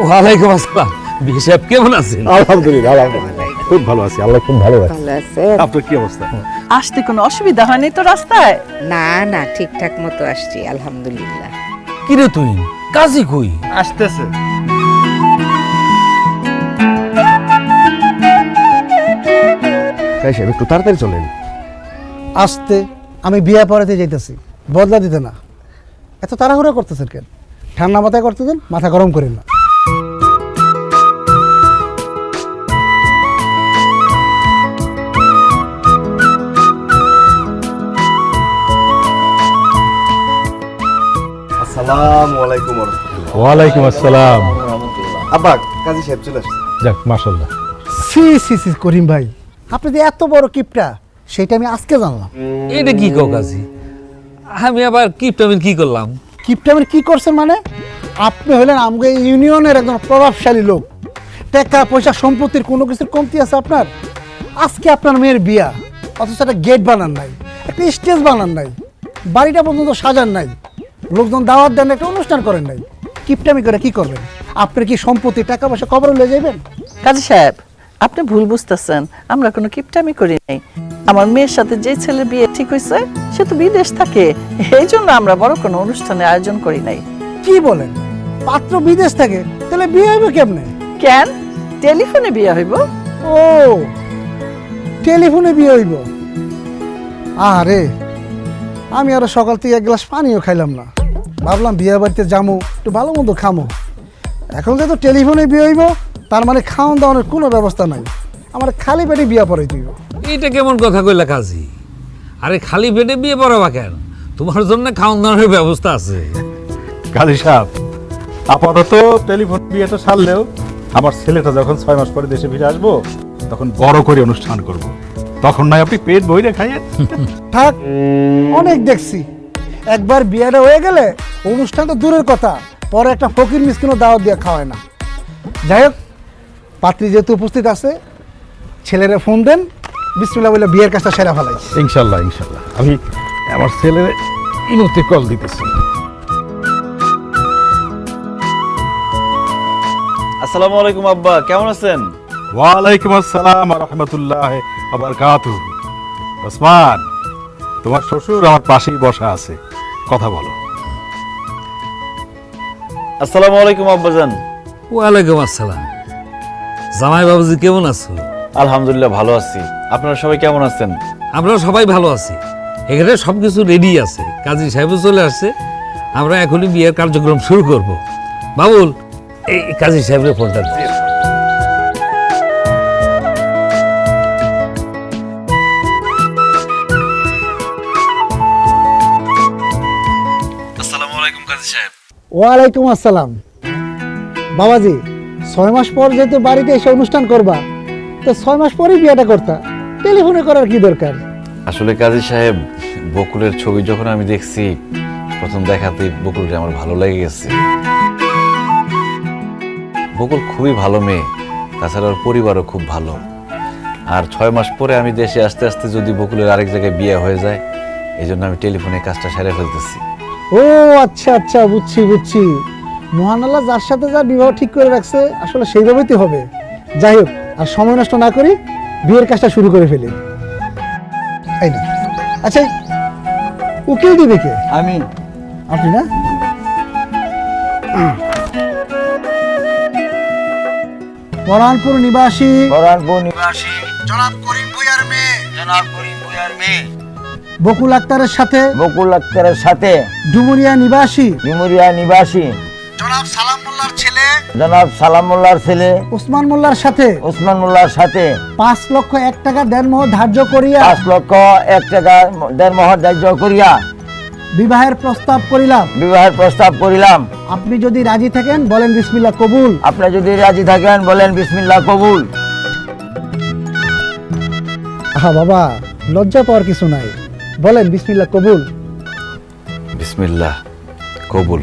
ওয়ালাইকুম আসসালাম। বিয়ে সাহেব কেমন আছেন? আলহামদুলিল্লাহ খুব ভালো আছি, আল্লাহ খুব ভালো আছে। আপনার কি অবস্থা? আসতে কোনো অসুবিধা হয়নি তো রাস্তায়? না না, ঠিকঠাক মতো আসছি আলহামদুলিল্লাহ। কিরে তুই কাজী কই? আসতেছে। তাই সাহেব একটু তাড়াতাড়ি চলেন। আসতে আমি বিয়ে পড়াতে যাইতেছি, বদলা দিতে না। এত তাড়াহুড়া করতেছেন কেন? ঠান্ডা মাথায় করতে দেন, মাথা গরম করেন না। আসসালামু আলাইকুম ওয়া রাহমাতুল্লাহ। ওয়ালাইকুম আসসালাম। আব্বা, কাজী সাহেব চলে আসছে। যাক মাশাআল্লাহ। সি সি সি করিম ভাই, আপনি যে এত বড় কিপটা সেটা আমি আজকে জানলাম। এটা কি কও কাজী? আমি আবার কিপটামিন কি করলাম? কিপটামের কি করছেন মানে? আপনি হলেন আমগো এই ইউনিয়নের একজন প্রভাবশালী লোক। টাকা পয়সা সম্পত্তির কোনো কিছুর কমতি আছে আপনার? আজকে আপনার মেয়ের বিয়া, অথচ একটা গেট বানান নাই, একটা স্টেজ বানান নাই, বাড়িটা পর্যন্ত সাজান নাই, লোকজন দাওয়াত দেন, একটা অনুষ্ঠান করেন নাই। কিপটামি করে কি করবেন? আপনার কি সম্পত্তি টাকা পয়সা কবরে লয়ে যাবেন? কাজী সাহেব, আপনি ভুল বুঝতেছেন। আমরা কোনো কিপটামি করি নাই। আমার মেয়ের সাথে যে ছেলের বিয়ে ঠিক হয়েছে সে তো বিদেশ থাকে, এই জন্য আমরা বড় কোনো অনুষ্ঠানের আয়োজন করি নাই। কি বলেন? পাত্র বিদেশ থাকে, তাহলে বিয়ে হইবে কেমনে? কেন? টেলিফোনে বিয়ে হইব। ও, টেলিফোনে বিয়ে হইব? আরে আমি আরো সকাল থেকে এক গ্লাস পানিও খাইলাম না, ভাবলাম বিয়ে বাড়িতে যাবো, একটু ভালো মন্দ খামো। এখন যেহেতু টেলিফোনে বিয়ে হইব, তার মানে খাওয়ান দাওয়ানোর কোনো ব্যবস্থা নাই, আমার খালি পেটে বিয়ে পড়াই দিব। এটা কেমন কথা কইলা কাজী? আরে খালি পেটে বিয়ে পড়াবা কেন? তোমার জন্য খাওয়ান দাওয়ানোর ব্যবস্থা আছে। কাজী সাহেব, আপাতত টেলিফোন বিয়েটা সারলেও আমার ছেলেটা যখন 6 মাস পরে দেশে ফিরে আসবো তখন বড় করে অনুষ্ঠান করব। তখন নয় আপনি পেট ভরে খাইয়েন। থাক, অনেক দেখছি। একবার বিয়েটা হয়ে গেলে অনুষ্ঠান তো দূরের কথা, পরে একটা ফকির মিসকিনও দাওয়াত দিয়ে খাওয়ায় না। যাই হোক, পাত্রী যেহেতু উপস্থিত আছে, ছেলেরা ফোন দেন, বিসমিল্লাহ বলে বিয়ের কাজটা সেরা ফেলাই। ইনশাল্লাহ ইনশাল্লাহ, আমি আমার ছেলের ইমতে কল দিতেছি। আসসালামু আলাইকুম আব্বা, কেমন আছেন? ওয়ালাইকুম আসসালাম ওয়া রাহমাতুল্লাহি ওয়া বারাকাতুহু। ওসমান, তোমার শ্বশুর আমার পাশেই বসা আছে, কথা বলো। আসসালামু আলাইকুম আব্বাজান। ওয়ালাইকুম আসসালাম। জামাই বাবুজি কেমন আছো? আলহামদুলিল্লাহ ভালো আছি। আপনারা সবাই কেমন আছেন? আমরা সবাই ভালো আছি। এখানে সবকিছু রেডি আছে, কাজী সাহেবও চলে আসছে। আমরা এখনই বিয়ের কার্যক্রম শুরু করব। বাবুল, এই কাজী সাহেবের ফোনটা দে। আসসালামু আলাইকুম কাজী সাহেব। ওয়ালাইকুম আসসালাম। বাবাজি, 6 মাস পর যেহেতু বাড়িতে এসে অনুষ্ঠান করবা, তো 6 মাস পরেই বিয়েটা করতা, টেলিফোনে করার কি দরকার? আসলে কাজী সাহেব, বকুলের ছবি যখন আমি দেখছি, প্রথম দেখাতেই বকুলকে আমার ভালো লেগে গেছে। বকুল খুবই ভালো মেয়ে, তাছাড়া ওর পরিবারও খুব ভালো। আর 6 মাস পরে আমি দেশে আসতে আসতে যদি বকুলের আরেক জায়গায় বিয়ে হয়ে যায়, এই জন্য আমি টেলিফোনে কাজটা সেরে ফেলতেছি। ও আচ্ছা আচ্ছা, বুঝছি বুঝছি। মহান আল্লাহ যার সাথে যার বিবাহ ঠিক করে রাখছে, আসলে সেইভাবেই তো হবে। যাই হোক, আর সময় নষ্ট না করি বিয়ের কাজটা শুরু করে ফেলি। এই না, আচ্ছা, উকিল দিবে কে? আমি। আপনি না? বরানপুর নিবাসী জনাব করিম ভূঁইয়ার মেয়ে বকুল আক্তারের সাথে ডুমুরিয়া নিবাসী জনাব সালাম মোল্লার ছেলে ওসমান মোল্লার সাথে 5 লক্ষ 1 টাকা দেনমোহর ধার্য করিয়া বিবাহের প্রস্তাব করিলাম। আপনি যদি রাজি থাকেন বলেন বিসমিল্লাহ কবুল। বাবা, লজ্জা পাওয়ার কিছু নাই, বলেন বিসমিল্লাহ কবুল। বিসমিল্লাহ কবুল।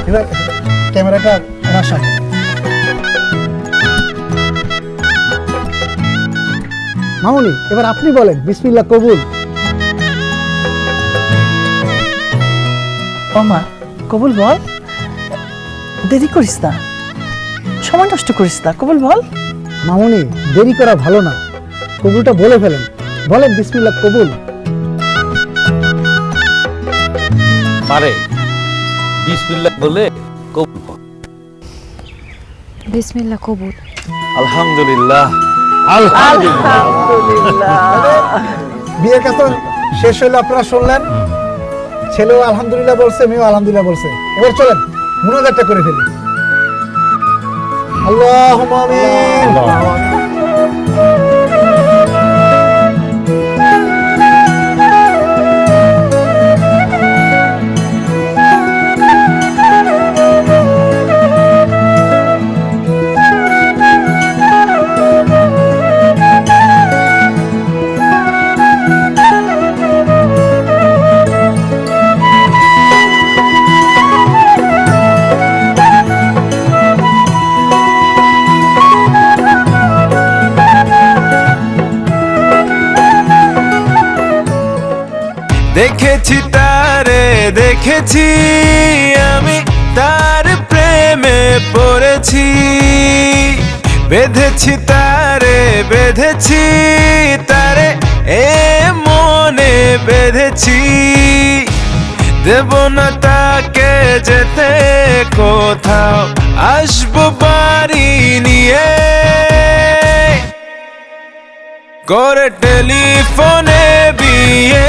এবার ক্যামেরাটা আমার সামনে। মামুনি, এবার আপনি বলেন বিসমিল্লাহ কবুল। ওমা কবুল বল, দেরি করিস না, সময় নষ্ট করিস না, কবুল বল। মামুনি দেরি করা ভালো না, কবুলটা বলে ফেলেন, বলেন বিসমিল্লাহ কবুল। পারে বিসমিল্লাহ বলে কবুল কর। বিসমিল্লাহ কবুল। আলহামদুলিল্লাহ। বিয়ের কাজ তো শেষ হইলো, আপনারা শুনলেন, ছেলেও আলহামদুলিল্লাহ বলছে, মেয়েও আলহামদুলিল্লাহ বলছে। এবার চলেন মুনাজাতটা করে ফেলি। আল্লাহুম্মা আমিন। দেখেছি তারে, দেখেছি আমি তার প্রেমে পড়েছি, বেঁধেছি তারে, বেঁধেছি তারে, এ মনে বেঁধেছি, দেব না তাকে যেতে কোথাও, আসবো বাড়ি নিয়ে, করে টেলিফোনে বিয়ে,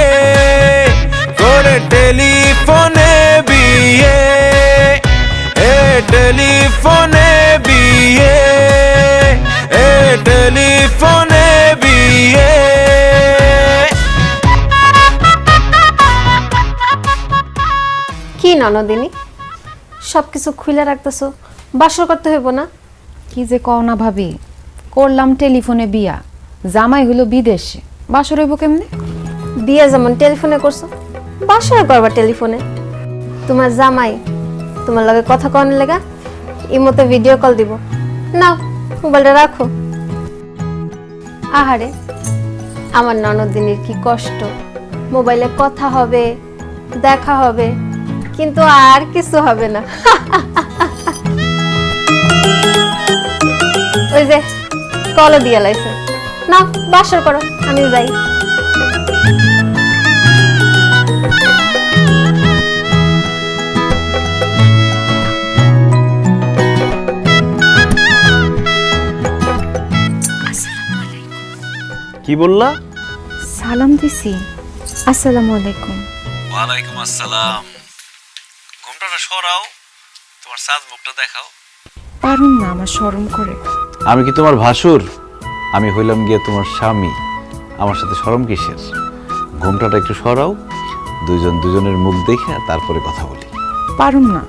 করে টেলিফোনে বিয়ে, এ টেলিফোনে বিয়ে, এ টেলিফোনে বিয়ে। কি ননদিনী, সবকিছু খুলে রাখতেছো, বাসর করতে হইব না? কি যে কও না ভাবি, করলাম টেলিফোনে বিয়া, জামাই হইলো বিদেশে, বাসর হইব কেমনে? বিয়ে যেমন টেলিফোনে করছো, বাসর করবা টেলিফোনে। তোমার জামাই তোমার লগে কথা কনের লেগা ইমোতে ভিডিও কল দিব, নাও মোবাইলটা রাখো। আহারে আমার ননদিনীর কি কষ্ট, মোবাইলে কথা হবে, দেখা হবে, কিন্তু আর কিছু হবে না। ওই যে কল দিয়ে লাইছে, নাও বাসর করো, আমি যাই। কি বললা? সালাম দিছি। আসসালামু আলাইকুম। ওয়ালাইকুম আসসালাম। ঘুমটাটা সরাও, তোমার সাজ মুখটা দেখাও। পারুম না, আমার শরম করে। আমি কি তোমার ভাসুর? আমি হইলাম গিয়ে তোমার স্বামী, আমার সাথে শরম কিসের? ঘুমটাটা একটু সরাও, দুইজন দুজনের মুখ দেখে তারপরে কথা বলি। পারুম না,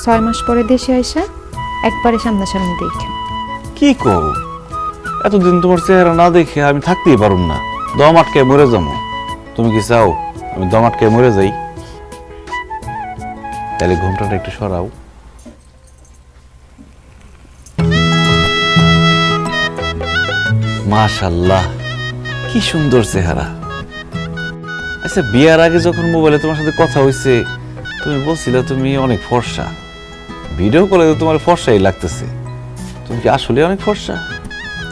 6 মাস পরে দেশে আইসা একবারে সামনাসামনি দেখে। কি কও? এতদিন তোমার চেহারা না দেখে আমি থাকতেই পারুম না, দম আটকে মরে যাবো। তুমি কি চাও আমি দম আটকে মরে যাই? তাহলে ঘুমটাটা একটু সরাও। মাশাআল্লাহ, কি সুন্দর চেহারা। আচ্ছা, বিয়ার আগে যখন মোবাইলে তোমার সাথে কথা হইছে, তুমি বলছিলে তুমি অনেক ফর্সা, ভিডিও কলে তো তোমার ফর্সাই লাগতেছে। তুমি কি আসলে অনেক ফর্সা?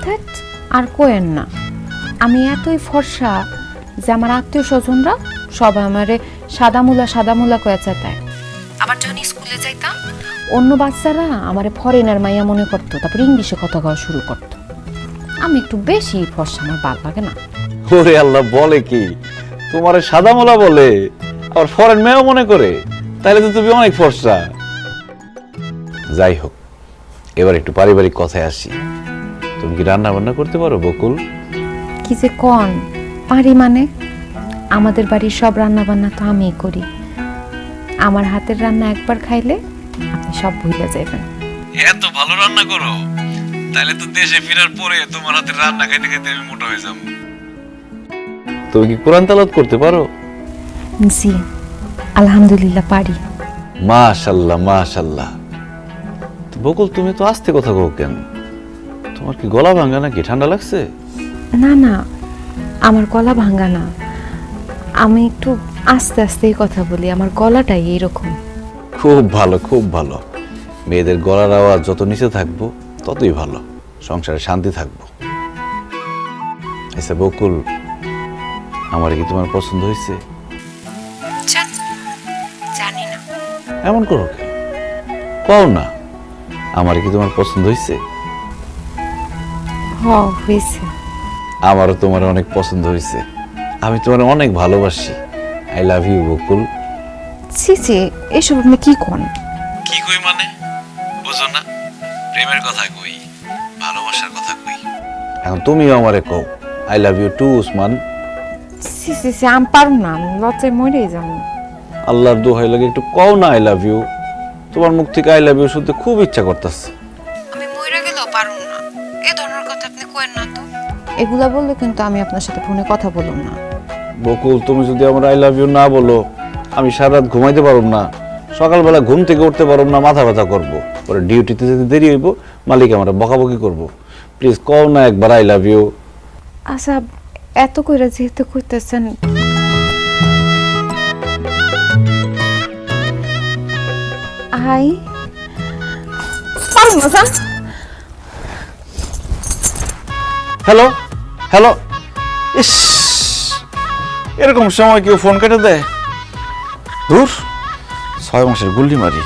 ধ্যাৎ, আর কোয়েন না, আমি এতই ফর্সা যে আমার আত্মীয় স্বজনরা সবাই আমারে সাদা মুলা কয়ে চেতায়। আবার যখন স্কুলে যাইতাম, অন্য বাচ্চারা আমারে ফরেনার মাইয়া মনে করতো, তারপর ইংলিশে কথা কওয়া শুরু করতো। আমি একটু বেশি ফর্সা, আমার ভালো লাগে না। ওরে আল্লাহ, বলে কি? তোমারে সাদা মোলা বলে, আবার ফরেন মেয়েও মনে করে? তাহলে তো তুমি অনেক ফর্সা। যাই হোক, এবার একটু পারিবারিক কথায় আসি। তুমি কি রান্না বান্না করতে পারো বকুল? কি যে কন পারি মানে? আমাদের বাড়ির সব রান্না বান্না তো আমিই করি। আমার হাতের রান্না একবার খাইলে আপনি সব ভুলে যাবেন। এত ভালো রান্না করো, তাহলে তো দেশে ফেরার পরে তোমার হাতের রান্না খাইতে খাইতে আমি মোটা হয়ে যাব। তুমি কি কোরআন তেলাওয়াত করতে পারো? জি, আলহামদুলিল্লাহ পারি। মাশাআল্লাহ মাশাআল্লাহ। তো বকুল, তুমি তো আস্তে কথা কও কেন? তোমার কি গলা ভাঙা নাকি? ঠান্ডা লাগছে? না না, আমার গলা ভাঙা না, আমি একটু আস্তে আস্তেই কথা বলি, আমার গলাটাই এইরকম। খুব ভালো, খুব ভালো। মেয়েদের গলার আওয়াজ যত নিচে থাকবো ততই ভালো, সংসারে শান্তি থাকবো। আচ্ছা বকুল, আমার কি তোমার পছন্দ হয়েছে? জানি না। এমন করো কেন? কও না, আমার কি তোমার পছন্দ হয়েছে? হয়েছে। আমারও তোমার অনেক পছন্দ হয়েছে। আমি তোমার অনেক ভালোবাসি। আই লাভ ইউ বকুল। ছি ছি, এসব আপনি কি কোন? কি কই মানে বুঝো না? প্রেমের কথা কই, ভালোবাসার কথা কই। এখন তুমিও আমারে কও I love you too Usman. ছি ছি ছি, আমি পারুম না, আমি লজ্জায় মরেই যাবো। আল্লাহর দোহাই লাগে একটু কও না আই লাভ ইউ। তোমার মুখ থেকে আই লাভ ইউ শুনতে খুব ইচ্ছা করতেছে। আমি মরে গেলেও পারুম না, এই ধরনের কথা আপনি কইেন না তো। এগুলা বললে কিন্তু আমি আপনার সাথে ফোনে কথা বলুম না। বকুল, তুমি যদি আমার আই লাভ ইউ না বলো, আমি সারা রাত ঘুমাইতে পারব না, সকালবেলা ঘুম থেকে উঠতে পারব না, মাথা ব্যথা করবো, পরে ডিউটিতে যেতে দেরি হইব, মালিক আমার বকাবকি করবো। প্লিজ কও না একবার আই লাভ ইউ। আচ্ছা, এত কইরা যেহেতু কইতেছেন, আই পারুম না জান। হ্যালো হ্যালো, ইস, এরকম সময় কেউ ফোন কেটে দেয়? দূর, 6 মাসের গুল্লি মারি,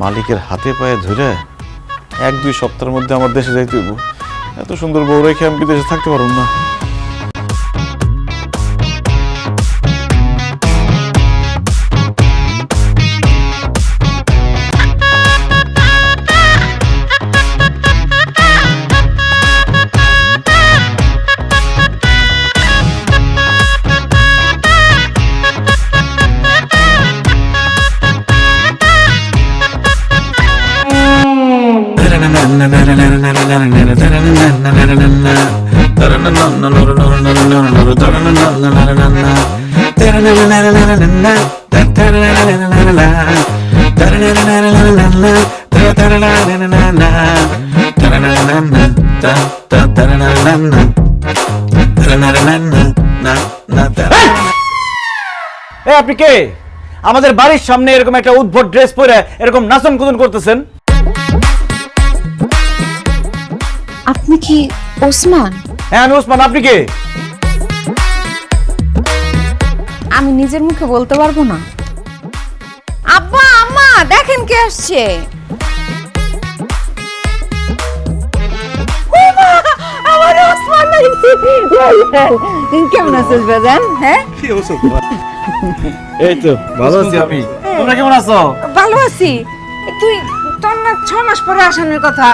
মালিকের হাতে পায়ে ধরে 1-2 সপ্তাহের মধ্যে আমার দেশে যাইতে হইব। এত সুন্দর বউ রেখে আমি বিদেশে থাকতে পারব না। আপনি কে? আমাদের বাড়ির সামনে এরকম একটা উদ্ভট ড্রেস পরে এরকম নাচন কুদন করতেছেন? আপনি কি ওসমান? হ্যাঁ আমি ওসমান। আপনি কে? আমি নিজের মুখে বলতে পারবো না। আব্বা আম্মা দেখেন কে আসছে। আমার ওসমান কেমন আছিস বাজান? হ্যাঁ কি অবস্থা তোমার? এই তো ভালো আছি আমি। তোমরা কেমন আছো? ভালো আছি। তুই তোর না 6 মাস পরে আসানোর কথা,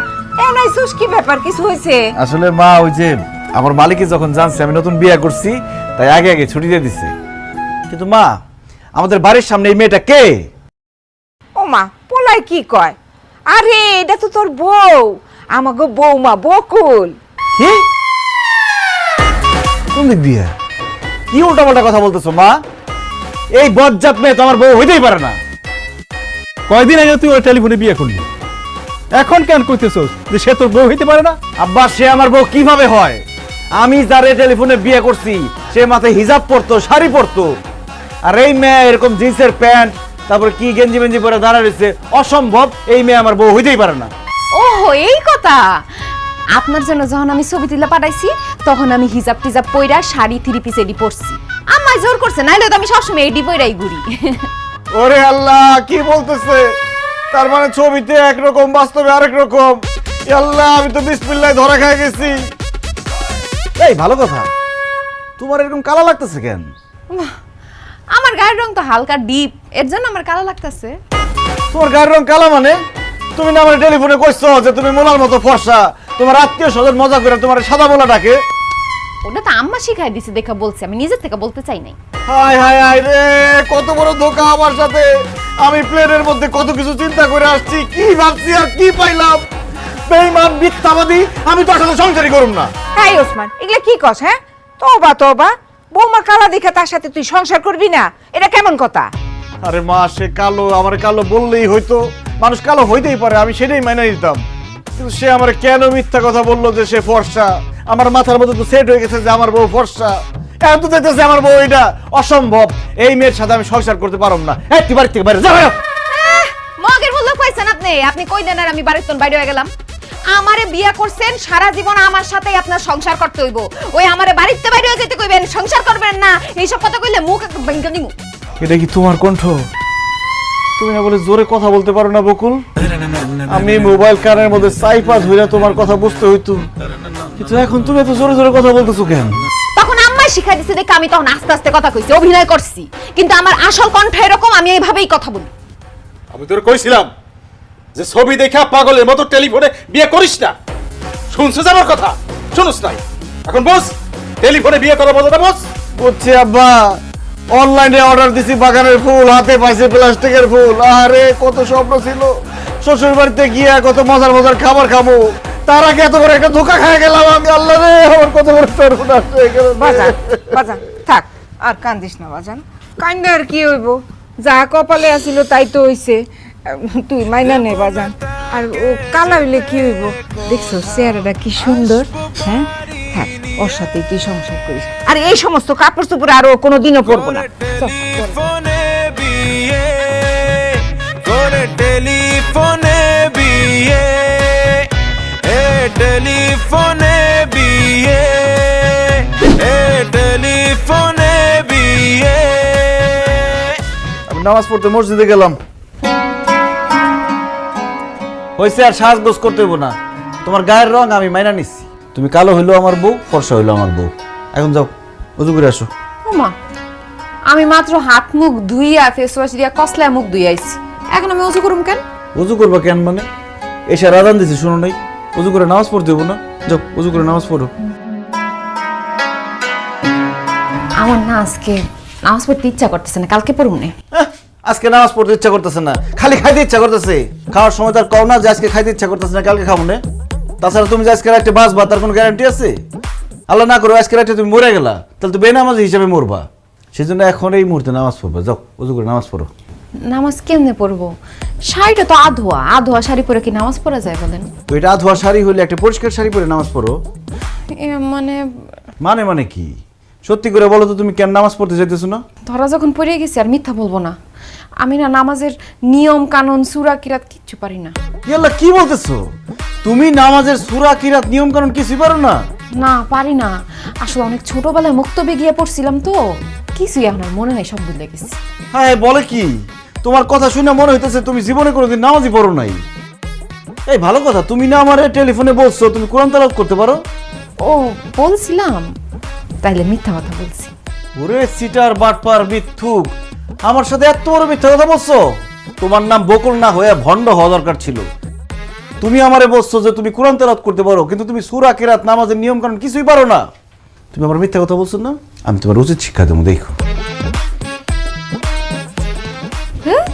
এনাইছস কি ব্যাপার? কিছু হয়েছে? আসলে মা, ওই যে আমার মালিকে যখন জানছে আমি নতুন বিয়ে করছি, তাই আগে আগে ছুটি দিয়ে দিছে। কিন্তু মা, আমাদের বাড়ির সামনে এই মেয়েটা কে? ও মা, পোলাই কি কয়? আরে এটা তো তোর বউ, আমাগো বৌমা বকুল। কি? কোন দিক দিয়ে? কি উল্টাপাল্টা কথা বলতেছো মা? এই বজ্জাত মেয়ে তো আমার বউ হইতেই পারে না। কয়দিন আগে তুই ওর টেলিফোনে বিয়ে করলি, এখন কেন কইতেছস যে সে তোর বউ হইতে পারে না? আব্বা, সে আমার বউ কিভাবে হয়? আমি যারে টেলিফোনে বিয়ে করছি সে মাথায় হিজাব পরতো, শাড়ি পরতো, আর এই মেয়ে এরকম জিন্সের প্যান্ট, তারপরে কি গেঞ্জি মেঞ্জি পরে দাঁড়া রয়েছে। অসম্ভব, এই মেয়ে আমার বউ হইতেই পারে না। ওহো, এই কথা। আপনার জন্য যখন আমি ছবি তুলে পাঠাইছি, তখন আমি হিজাব টিজাব পইরা শাড়ি 3 পিস এডি পরছি। আমায় জোর করছে, নাইলে তো আমি সবসময় এডি পইরাই ঘুরি। ওরে আল্লাহ, কি বলতেছে? তার মানে ছবিতে একরকম, বাস্তবে আরেক রকম। আল্লাহ, আমি তো বিসমিল্লাহ ধরা খাই গেছি। এই ভালো কথা, তোমার এরকম কালা লাগতেছে কেন? আমার গায়ের রং তো হালকা ডিপ, এর জন্য আমার কালো লাগতেছে। তোমার গায়ের রং কালা মানে? তুমি না আমার টেলিফোনে কইছো যে তুমি মোলার মতো ফর্সা, তোমার আত্মীয় স্বজন মজা করে তোমার সাদা মোলা ডাকে। ওটা তো আম্মা শিখাই দিছে দেখা বলছি, আমি নিজের থেকে বলতে চাই নাই। হায় হায় হায় রে, কত বড় ধোঁকা আমার সাথে। আমি প্লেনের মধ্যে কত কিছু চিন্তা করে আসছি, কি ভাবছি আর কি পাইলাম। বেঈমান, মিথ্যাবাদী, আমি তোর সাথে সংসারই করুম না। হাই ওসমান, এগুলা কি কস? হ্যাঁ, তোবা তোবা, বৌমা কালা দেখে তার সাথে তুই সংসার করবি না? এটা কেমন কথা? আরে মা, সে কালো, আমার কালো বললেই হয়তো, মানুষ কালো হইতেই পারে, আমি সেটাই মেনে নিতাম। কিন্তু সে আমার কেন মিথ্যা কথা বললো যে সে ফর্সা? আমার মাথার মধ্যে তো সেট হয়ে গেছে যে আমার বউ ফর্সা। এখন তো দেখতেছে আমার বউ এটা অসম্ভব, এই মেয়ের সাথে আমি সংসার করতে পারব না। এই তুই বাড়ি থেকে বাইরে যা। মগের বললো পাইছেন আপনি কই দেন আর আমি বাড়ির তোন বাইরে হয়ে গেলাম। আমারে বিয়া করছেন, সারা জীবন আমার সাথেই আপনার সংসার করতে হইব। ওই আমারে বাড়িতে বাইরে হয়ে যেতে কইবেন, সংসার করবেন না, এইসব কথা কইলে মুখ ভেঙে দিমু। এটা কি তোমার কণ্ঠ? তুমি না বলে জোরে কথা বলতে পারো না বকুল? আমি মোবাইল কানের মধ্যে সাইপা ধইরা তোমার কথা বুঝতে হইতো, কিন্তু এখন তুমি এত জোরে জোরে কথা বলতেছো কেন? তখন আম্মা শিখাই দিছে দেখে আমি তখন আস্তে আস্তে কথা কইছি, অভিনয় করছি, কিন্তু আমার আসল কণ্ঠ এরকম, আমি এইভাবেই কথা বলি। আমি তোর কইছিলাম যে ছবি দেখা পাগলের মতো টেলিফোনে বিয়ে করিস না। শুনছিস আমার কথা? শুনুস নাই? এখন বস, টেলিফোনে বিয়ে করা বলতে বস। বুঝছি আব্বা, অনলাইনে অর্ডার দিছি বাগানের ফুল, হাতে পাইছে প্লাস্টিকের ফুল। আরে কত স্বপ্ন ছিল শ্বশুর বাড়িতে গিয়ে কত মজার মজার খাবার খাবো, তার আগে এত বড় একটা ধোকা খেয়ে গেলাম আমি। আল্লাহ রে, আমার কত বড় সর্বনাশ হয়ে গেল। বাজান বাজান থাক, আর কান্দিস না বাজান, কান্দে আর কি হইব, যা কপালে আছিল তাই তো হইছে। তুই মাইনা নে বাজান, আর ও কালা হইলে কি হইব, দেখছো চেহারাটা কি সুন্দর। হ্যাঁ থাক, ওর সাথে তুই সংসার করিস, আর এই সমস্ত কাপড় চোপড় আরো কোনোদিনও পরবো না। চল, চল। টেলিফোনে বিয়ে করে, টেলিফোনে বিয়ে, এ টেলিফোনে বিয়ে, এ টেলিফোনে বিয়ে। আমি নামাজ পড়তে মসজিদে গেলাম, হয়েছে আর সাজগোজ করতে হইব না। তোমার গায়ের রং আমি মাইনা নিচ্ছি, তুমি কালো হইলো আমার বউ, ফর্সা হইলো আমার বউ। এখন যাও উজু করে আসো। ওমা, আমি মাত্র হাত মুখ ধুইয়া ফেস ওয়াশ দিয়া কসলায় মুখ ধুইয়াইছি, এখন আমি অজু করুম কেন? উজু করবা কেন মানে? এসে রাজান দিছি শুনো নাই? উজু করে নামাজ পড়তে হইব না? যাও উজু করে নামাজ পড়ো। আমার না আজকে নামাজ পড়তে ইচ্ছা করতেছে না, কালকে পড়ুম না। আজকে নামাজ পড়তে ইচ্ছা করতেছে না, খালি খাইতে ইচ্ছা করতেছে। খাওয়ার সময় তার কও না যে আজকে খাইতে ইচ্ছা করতেছে না, কালকে খাবো না। তাছাড়া তুমি যে আজকে রাতে বাঁচবা তার কোনো গ্যারান্টি আছে? আল্লাহ না করো আজকে রাতে তুমি মরে গেলা, তাহলে তো বেনামাজি হিসাবে মরবা। সেই জন্য এখন এই মুহূর্তে নামাজ পড়বা, যাও উজু করে নামাজ পড়ো। নামাজ কেমনে পড়বো? শাড়িটা তো আধোয়া, আধোয়া শাড়ি পরে কি নামাজ পড়া যায় বলেন? তো এটা ধোয়া শাড়ি হলে একটা পরিষ্কার শাড়ি পরে নামাজ পড়ো। মানে মানে মানে কি? সত্যি করে বলো তো, তুমি কেন নামাজ পড়তে চাইতেছো না? ধরা যখন পড়ে গেছি আর মিথ্যা বলবো না, আমি না নামাজের নিয়ম কানুন সূরা কিরাত কিচ্ছু পারি না। ইয়াল্লাহ, কি বলতেছো? তুমি নামাজের সূরা কিরাত নিয়ম কানুন কিছুই পারো না? না পারি না, আসলে অনেক ছোটবেলায় মুক্তবে গিয়ে পড়ছিলাম তো, কিছুই এখন আর মনে নাই, সব ভুলে গেছি। হ্যাঁ বলে কি? তোমার কথা শুনে মনে হইতেছে তুমি জীবনে কোনোদিন নামাজই পড়ো নাই। এই ভালো কথা, তুমি না আমারে টেলিফোনে বলছো তুমি কোরআন তেলাওয়াত করতে পারো। ও বলছিলাম, তাইলে মিথ্যা কথা বলছি। ওরে সিটার বাটপার মিথ্যুক, আমার সাথে এত বড় মিথ্যা কথা বলছো? তোমার নাম বকুল না হয়ে ভণ্ড হওয়া দরকার ছিল। তুমি আমারে বলছো যে তুমি কোরআন তেলাওয়াত করতে পারো, কিন্তু তুমি সূরা কিরাত নামাজের নিয়ম কানুন কিছুই পারো না। তুমি আমার মিথ্যা কথা বলছো না? আমি তোমার উচিত শিক্ষা দেবো, দেখো। হ্যাঁ,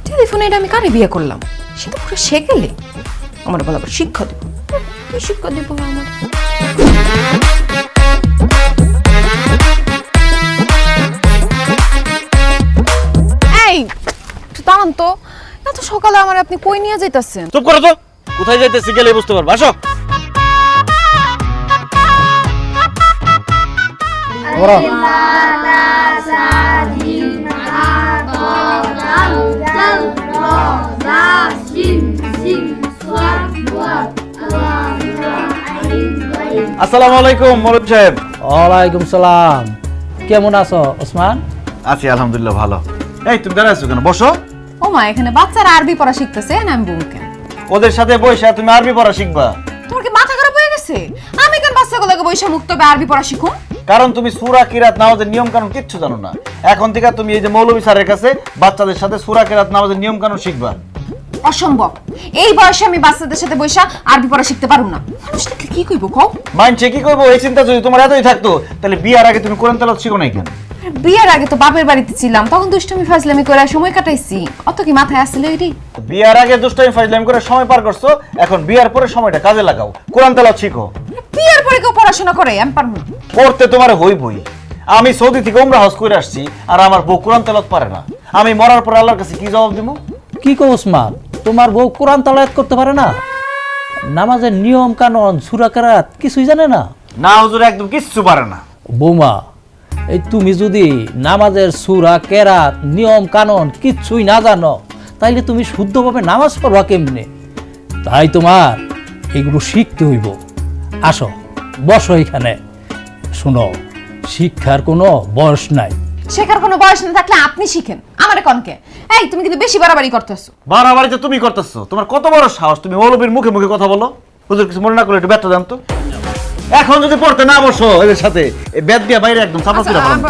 টেলিফোনে এটা আমি কারে বিয়ে করলাম, সে তো পুরো শেখেলে আমার বলা শিক্ষা দেবো। কি শিক্ষা দেবো আমার? এই দাঁড়ান তো, এত সকালে আমার আপনি কই নিয়ে যাইতাছেন? চুপ করো তো, কোথায় যাইতেছি গেলে বুঝতে পারবো। আসো। আসসালামু আলাইকুম মৌলভী সাহেব। ওয়ালাইকুম সালাম, কেমন আছো ওসমান? আছি আলহামদুলিল্লাহ ভালো। এই তুমি দাঁড়ায় আছো কেন? বসো। ও মা, এখানে বাচ্চারা আরবি পড়া শিখতেছে, না আমি বুমকে ওদের সাথে বইসা তুমি আরবি পড়া শিখবা। তোমার কি মাথা খারাপ হয়ে গেছে? আমি কেন বাচ্চাগুলোকে বইসা মুক্তবে আরবি পড়া শিখুম? কারণ তুমি সূরা কিরাত নামাজের নিয়ম কানুন কিচ্ছু জানো না। এখন থেকে তুমি এই যে মৌলভী স্যারের কাছে বাচ্চাদের সাথে সূরা কিরাত নামাজের নিয়ম কানুন শিখবা। অসম্ভব, এই বয়সে আমি বাচ্চাদের সাথে বইসা আরবি পড়া শিখতে পারুম না। মানুষ দেখলে কি কইব কও? মাইন্ডে কি কইবো এই চিন্তা যদি তোমার এতই থাকতো, তাহলে বিয়ার আগে তুমি কোরআন তেলাওয়াত শিখো নাই কেন? বিয়ের আগে তো বাপের বাড়িতে ছিলাম, তখন দুষ্টুমি ফাজলামি করে সময় কাটাইছি, অত কি মাথায় আসছিল এটি? বিয়ার আগে দুষ্টামি ফাজলামি করে সময় পার করছো, এখন বিয়ার পরে সময়টা কাজে লাগাও, কোরআন তেলাওয়াত শিখো। বিয়ের পরে কেউ পড়াশোনা করে? আমি পারবো না। করতে তোমার হইবই। আমি সৌদি থেকে উমরা হজ করে আসছি, আর আমার বউ কোরআন তেলাওয়াত পারে না। আমি মরার পর আল্লাহর কাছে কি জবাব দিব? কি কো ওসমান, তোমার বউ কোরআন তেলাওয়াত করতে পারে না? নামাজের নিয়ম কানুন সূরা কিরাত কিছুই জানে না? না হুজুর, একদম কিচ্ছু পারে না। বৌমা, এই তুমি যদি নামাজের সূরা কেরাত নিয়ম কানুন কিচ্ছুই না জানো তাইলে তুমি শুদ্ধভাবে নামাজ পড়বা কেমনে? তাই তোমার এগুলো শিখতে হইব। আসো বসো এখানে। শুনো, শিক্ষার কোনো বয়স নাই। শেখার কোনো বয়স না থাকলে আপনি শিখেন, আমারে কনকে। এই তুমি কিন্তু বেশি বাড়াবাড়ি করতেছো। বাড়াবাড়ি তো তুমি করতেছো। তোমার কত বড় সাহস, তুমি মৌলবীর মুখে মুখে কথা বলো। হুজুর কিছু মনে না করলে একটু ব্যাটটা দেন তো। এখন যদি পড়তে না বসো এদের সাথে, এই ব্যাট দিয়ে বাইরে একদম চাপা করে ফেলাম।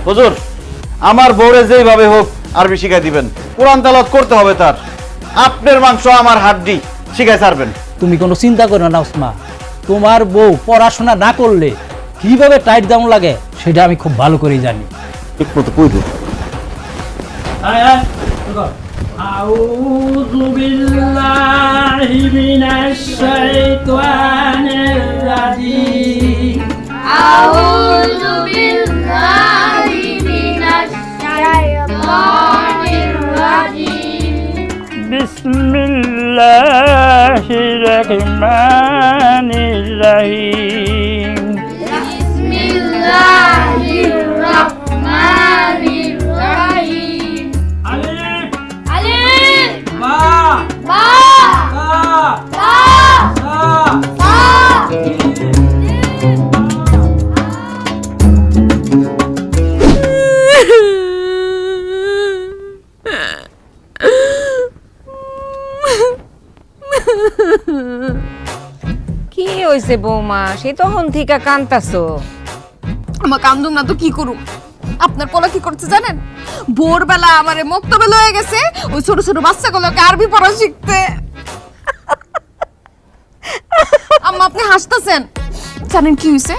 হুজুর, আমার বউরে যেইভাবে হোক আরবি শিখাই দিবেন। কোরআন তেলাওয়াত করতে হবে তার। আপনার মাংস আমার হাড্ডি, শিখাই ছাড়বেন। তুমি কোনো চিন্তা করো না ওসমা, তোমার বউ পড়াশোনা না করলে কিভাবে টাইট দাম লাগে সেটা আমি খুব ভালো করেই জানি। ঠিক মতো কইব। আউযু বিল্লাহি মিনাশ শাইতানির রাজিম। আউযু বিল্লাহি মিনাশ শাইতানির রাজিম। বিসমিল্লাহির রহমানির রহিম। বিসমিল্লাহির রহমানির রহিম। আলিফ আলিফ বা বা তা তা সা কি হইছে বৌমা, সে তখন থেকে কান্তাছো? আমার কান্দুম না তো কি করুম? আপনার পোলা কি করছে জানেন? ভোরবেলা আমারে মক্তবে লয়ে গেছে ওই ছোট ছোট বাচ্চাগুলোকে আরবি পড়া শিখতে। আম্মা আপনি হাসতেছেন, জানেন কি হয়েছে?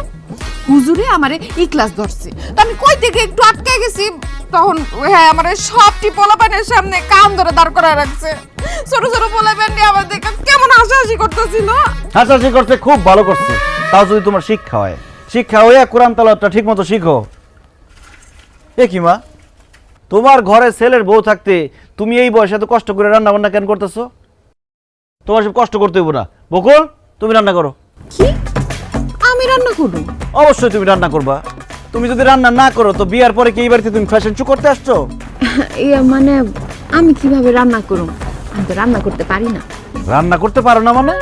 হুজুরে আমারে ই ক্লাস ধরছে, তো আমি কই থেকে একটু আটকে গেছি, তখন হ্যাঁ আমারে সবটি পোলাপানের সামনে কান ধরে দাঁড় করায় রাখছে। ছোট ছোট পোলাপান নিয়ে আমার দেখে কেমন হাসাহাসি করতেছিল। হাসাহাসি করতে খুব ভালো করছে, তাও যদি তোমার শিক্ষা হয়। শিক্ষা হয়ে কোরআন তেলাওয়াতটা ঠিক মতো শিখো। এ কি মা, তোমার ঘরে ছেলের বউ থাকতে তুমি এই বয়সে এত কষ্ট করে রান্না বান্না কেন করতেছো? তোমার সব কষ্ট করতে হইব না। বকুল, তুমি রান্না করো। কি আমি রান্না করব? অবশ্যই তুমি রান্না করবা। তুমি যদি রান্না না করো তো বিয়ার পরে কি এই বাড়িতে তুমি ফ্যাশন শো করতে আসছো? মানে আমি কিভাবে রান্না করব? আমি তো রান্না করতে পারি না। রান্না করতে পারো না মানে?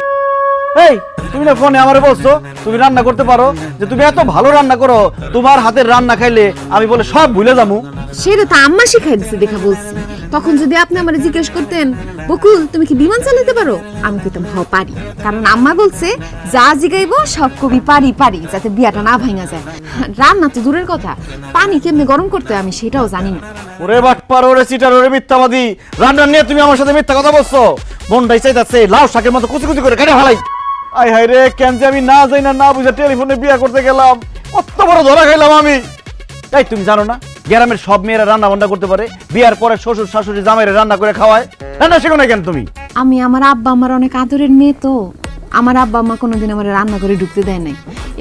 এই তুমি না ফোনে আমারে বলছো তুমি রান্না করতে পারো, যে তুমি এত ভালো রান্না করো, তোমার হাতের রান্না খাইলে আমি বলে সব ভুলে যাবো। সেটা তো আম্মা শিখাই দিছে দেখা বলছি। তখন যদি আপনি আমারে জিজ্ঞেস করতেন বকুল তুমি কি বিমান চালাতে পারো, আমি কইতাম হ্যাঁ পারি, কারণ আম্মা বলছে যা জিগাইবো সব কবি পারি পারি, যাতে বিয়াটা না ভাঙা যায়। রান্না তো দূরের কথা, পানি কেমনে গরম করতে হয় আমি সেটাও জানি না। ওরে বাটপার, ওরে সিটার, ওরে মিথ্যাবাদী। রান্না নিয়ে তুমি আমার সাথে মিথ্যা কথা বলছো। মনটাই চাইতাছে লাউ শাকের মতো কুচি কুচি করে কেটে ফেলাই। আই হাই রে, কেন যে আমি না যাই না বুঝে টেলিফোনে বিয়ে করতে গেলাম, কত বড় ধরা খাইলাম আমি। তাই তুমি জানো না গ্রামের সব মেয়েরা রান্না বান্না করতে পারে? বিয়ার পরে শ্বশুর শাশুড়ি জামাইরে রান্না করে খাওয়ায়। রান্না শেখো না কেন তুমি? আমি আমার আব্বা আমার অনেক আদরের মেয়ে, তো আমার আব্বা আম্মা কোনোদিন আমার রান্না করে ঢুকতে দেয় নাই,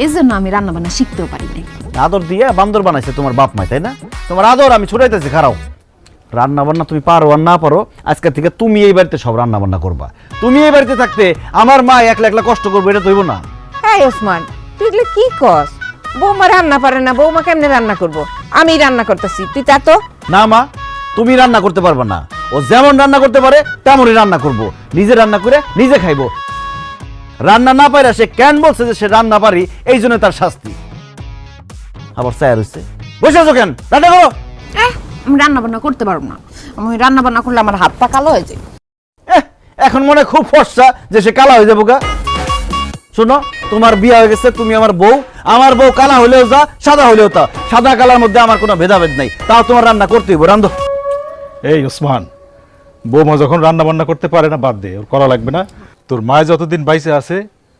এজন্য আমি রান্না বান্না শিখতেও পারি নাই। আদর দিয়ে বান্দর বানাইছে তোমার বাপ মাই, তাই না? তোমার আদর আমি ছুটাইতেছি। খারাও রান্না বান্না তুমি পারো আর না পারো, আজকে থেকে তুমি এই বাড়িতে সব রান্না বান্না করবা। তুমি এই বাড়িতে থাকতে আমার মা একলা একলা কষ্ট করবে, এটা তৈব না। এই ওসমান, তুই এগুলো কি কস? বৌমা রান্না পারে না, বৌমা কেমনে রান্না করব? আমি রান্না করতেছি, তুই তা তো না মা, তুমি রান্না করতে পারবা না। ও যেমন রান্না করতে পারে তেমনই রান্না করব, নিজে রান্না করে নিজে খাইবো। রান্না না পারে সে কেন বলছে যে সে রান্না পারি, এই জন্য তার শাস্তি। আবার চায় রয়েছে, বসে আছো কেন? রান্না করো। আমি রান্না বান্না করতে পারবো না, আমি রান্না বান্না করলে আমার হাত পা কালো হয়ে যায়। এখন মনে খুব ফর্সা যে সে কালা হয়ে যাবো গা। শোনো, তোমার বিয়ে হয়ে গেছে, তুমি আমার বউ। আমার বউ কালা হলেও যা, সাদা হলেও তা। সাদা কালার মধ্যে আমার কোনো ভেদাভেদ নাই, তাও তোমার রান্না করতেই হইব। রান্ধো। এই ওসমান, বৌমা যখন রান্না বান্না করতে পারে না বাদ দে, ওর করা লাগবে না। তোর মায় যতদিন বাইসে আছে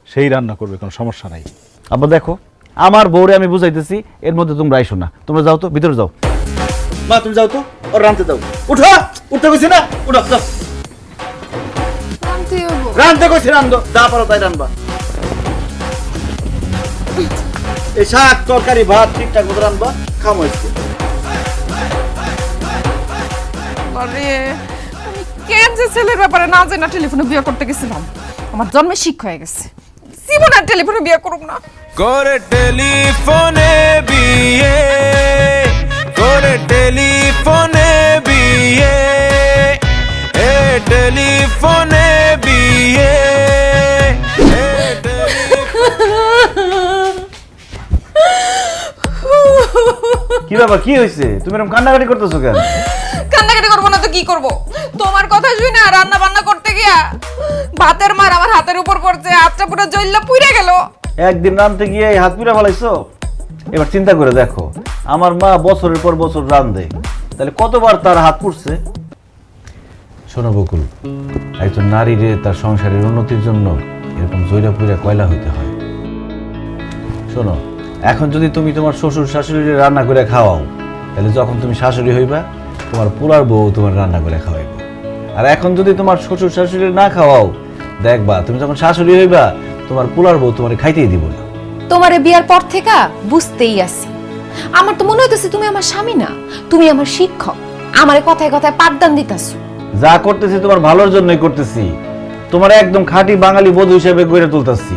সেই রান্না করবে, কোনো সমস্যা নাই। আব্বা দেখো, আমার বউরে আমি বুঝাইতেছি, এর মধ্যে তোমরা আইসো না। তোমরা যাও তো, ভিতরে যাও। মা তুমি যাও তো, ওর রাঁধতে দাও। উঠো, উঠতে কইছি না? উঠো, যাও। রাঁধতে কইছি, রাঁধো। যা পারো তাই রাঁধবা। এই শাক তরকারি ভাত ঠিকঠাক মতো রাঁধবা, খামো একটু। আরে আমি কেন যে ছেলের ব্যাপারে না জানি না টেলিফোনে বিয়ে করতে গেছিলাম। আমার জন্মে শিক্ষা হয়ে গেছে, জীবন আর টেলিফোনে বিয়ে করুক না। করে টেলিফোনে বিয়ে, করে টেলিফোনে বিয়ে, এ টেলিফোনে বিয়ে, এ কি ব্যাপার, কি হয়েছে? তুমি এরকম কান্নাকাটি করতেছো কেন? কান্নাকাটি করবো না তো কি করব? তোমার কথা শুনে না রান্না বান্না করতে গিয়া ভাতের মার আমার হাতের উপর পড়ছে, হাতটা পুরো জ্বললা পুড়ে গেল। একদিন রাঁধতে গিয়ে এই হাত পুড়ে ফেলাইছো। এবার চিন্তা করে দেখো, আমার মা বছরের পর বছর রাঁধে, তাহলে কতবার তার হাত পুড়ছে। শোনো বকুল, একজন নারীরে তার সংসারের উন্নতির জন্য এরকম জৈরা পুইরা কয়লা হইতে হয়। শোনো, এখন যদি তুমি তোমার শ্বশুর শাশুড়িরে রান্না করে খাওয়াও, তাহলে যখন তুমি শাশুড়ি হইবা তোমার পোলার বউ তোমার রান্না করে খাওয়াইব। আর এখন যদি তোমার শ্বশুর শাশুড়ি না খাওয়াও, দেখবা তুমি যখন শাশুড়ি হইবা তোমার পোলার বউ তোমার খাইতেই দিব না। তোমারে বিয়ার পর থেকে বুঝতেই আছি, আমার তো মনে হইতেছে তুমি আমার স্বামী না, তুমি আমার শিক্ষক। আমারে কথায় কথায় পাঠদান দিতাছো। যা করতেছি তোমার ভালোর জন্যই করতেছি, তোমার একদম খাঁটি বাঙালি বধূ হিসেবে গড়ে তুলতেছি।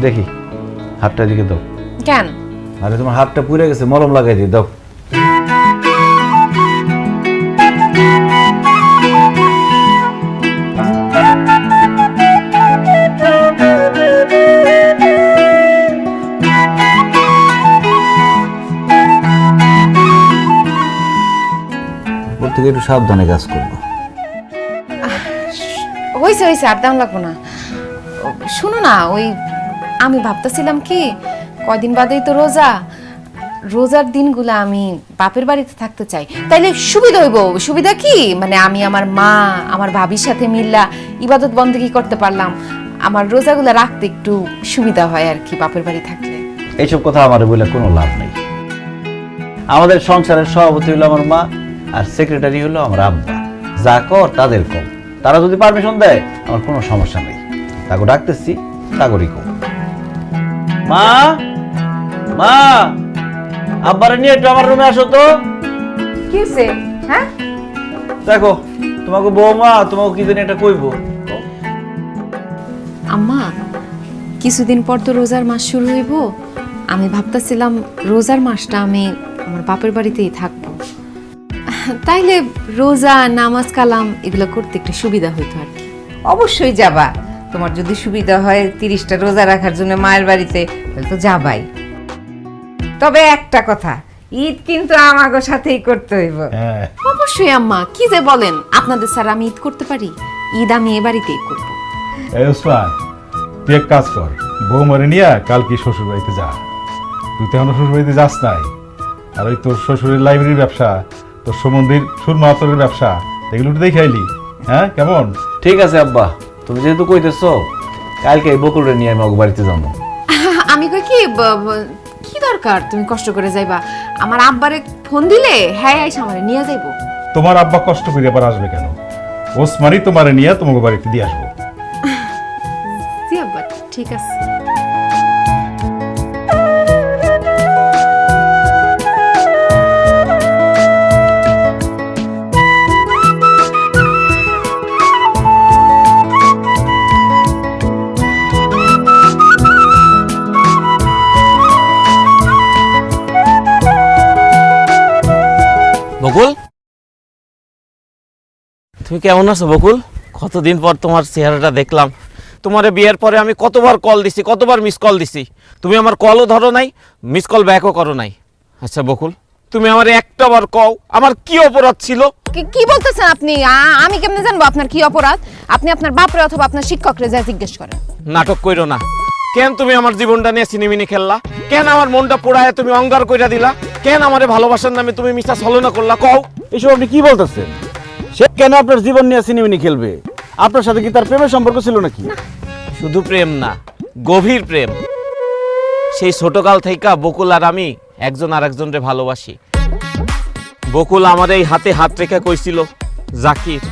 দেখি হাতটা দিকে দাও। কেন? আরে তোমার হাতটা পুড়ে গেছে, মলম লাগাই দিই, দাও। ওর থেকে একটু সাবধানে কাজ করবো। হয়েছে হয়েছে, আর দাম লাগবো না। শুনো না, ওই আমি ভাবতেছিলাম কি, কয়দিন বাদেই তো রোজা, রোজার দিনগুলো আমি বাপের বাড়িতে থাকতে চাই। তাইলে সুবিধা হইব। সুবিধা কি মানে, আমি আমার মা আমার ভাবির সাথে মিল্লা ইবাদত বন্দেগী করতে পারলাম, আমার রোজাগুলো রাখতে একটু সুবিধা হয় আর কি বাপের বাড়ি থাকলে। এইসব কথা আমার বলে কোনো লাভ নেই। আমাদের সংসারের সভাপতি হলো আমার মা, আর সেক্রেটারি হলো আমার আব্বা। যা কর তাদের কম, তারা যদি পারমিশন দেয় আমার কোনো সমস্যা নেই। তাকে ডাকতেছি, তাগরই কম। মা, মা, আব্বারে নিয়ে একটু আমার রুমে আসো তো। কি হইছে? হ্যাঁ, দেখো তোমাকে বৌমা তোমাকে কি জানি একটা কইব। আম্মা, কিছুদিন পর তো রোজার মাস শুরু হইব, আমি ভাবতেছিলাম রোজার মাসটা আমি আমার বাপের বাড়িতেই থাকবো, তাইলে রোজা নামাজ কালাম এগুলো করতে একটু সুবিধা হইতো আর কি। অবশ্যই যাবা। তোমার যদি সুবিধা হয় 30টা রোজা রাখার জন্য মায়ের বাড়িতে, তাহলে তো যাবাই। তবে একটা কথা, ঈদ কিন্তু আমাগো সাথেই করতে হইব। অবশ্যই আম্মা, কি যে বলেন, আপনাদের স্যার আমি ঈদ করতে পারি? ঈদ আমি এ বাড়িতেই করবো। এই ওসমান, তুই এক কাজ কর, বৌমারে নিয়ে কালকে শ্বশুর বাড়িতে যা। তুই তো এখনো শ্বশুর বাড়িতে যাস নাই। আর ওই তোর শ্বশুরের লাইব্রেরির ব্যবসা, তোর সমন্দির সুরমা আতরের ব্যবসা, এগুলো একটু দেখে আইলি। হ্যাঁ, কেমন? ঠিক আছে আব্বা, তুমি যেহেতু কইতেছো, কালকে এই বকুলরে নিয়ে আমি ওকে বাড়িতে যাবো। আমি কই কি, কি দরকার তুমি কষ্ট করে যাইবা? আমার আব্বারে ফোন দিলে হ্যাঁ আইসা আমারে নিয়ে যাইবো। তোমার আব্বা কষ্ট করে আবার আসবে কেন? ওসমানই তোমারে নিয়ে তোমাকে বাড়িতে দিয়ে আসবো। জি আব্বা, ঠিক আছে। বকুল, তুমি কেমন আছো বকুল? কতদিন পর তোমার চেহারাটা দেখলাম। তোমার বিয়ের পরে আমি কতবার কল দিছি, কতবার মিস কল দিছি, তুমি আমার কলও ধরো নাই, মিস কল ব্যাকও করো নাই। আচ্ছা বকুল, তুমি আমার একটা বার কও, আমার কি অপরাধ ছিল? কি বলতেছেন আপনি? আমি কেমনে জানবো আপনার কি অপরাধ? আপনি আপনার বাপরে অথবা আপনার শিক্ষকরে যা জিজ্ঞেস করেন। নাটক কইরো না। কেন তুমি আমার জীবনটা নিয়ে সিনেমিনি খেললা? কেন আমার মনটা পোড়ায় তুমি অঙ্গার কইরা দিলা? কেন আমারে ভালোবাসার নামে তুমি মিথ্যা ছলনা করলা? কও। এসব আপনি কি বলতেছেন? সে কেন আপনার জীবন নিয়ে সিনেমিনি খেলবে? আপনার সাথে কি তার প্রেমের সম্পর্ক ছিল নাকি? শুধু প্রেম না, গভীর প্রেম। সেই ছোটকাল থেকে বকুল আর আমি একজন আর একজনকে ভালোবাসি। বকুল আমার এই হাতে হাত রেখে কইছিল, জাকির,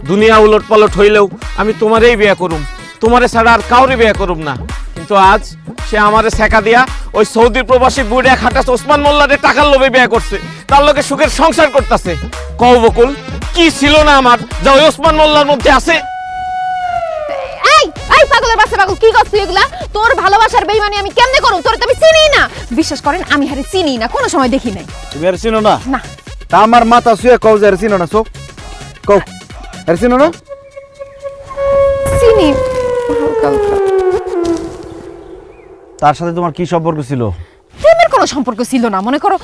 দুনিয়া উলট পালট হইলেও আমি তোমারেই বিয়ে করুম, তোমারে ছাড়া আর কাউরে বিয়ে করুম না। কিন্তু আজ সে আমারে ছেকা দিয়া ওই সৌদি প্রবাসী বুড়ে খাটাস ওসমান মোল্লারে টাকার লোভে বিয়ে করছে, তার লোকে সুখের সংসার করতেছে। কও বকুল, কি ছিল না আমার যা ওই ওসমান মোল্লার মধ্যে আছে? এই পাগলের বাচ্চা পাগল কি করছিস এগুলা? তোর ভালোবাসার বেইমানি আমি কেমনে করব? তোর তো আমি চিনি না। বিশ্বাস করেন আমি হারে চিনি না, কোনো সময় দেখি নাই। তুমি আর চিনো না? না। তা আমার মাথা শুয়ে কও যে আর চিনো না, সো কও আর চিনো না? চিনি হালকা হালকা। তার সাথে তোমার কি সম্পর্ক ছিল? প্রেমের কোনো সম্পর্ক ছিল না। মনে করো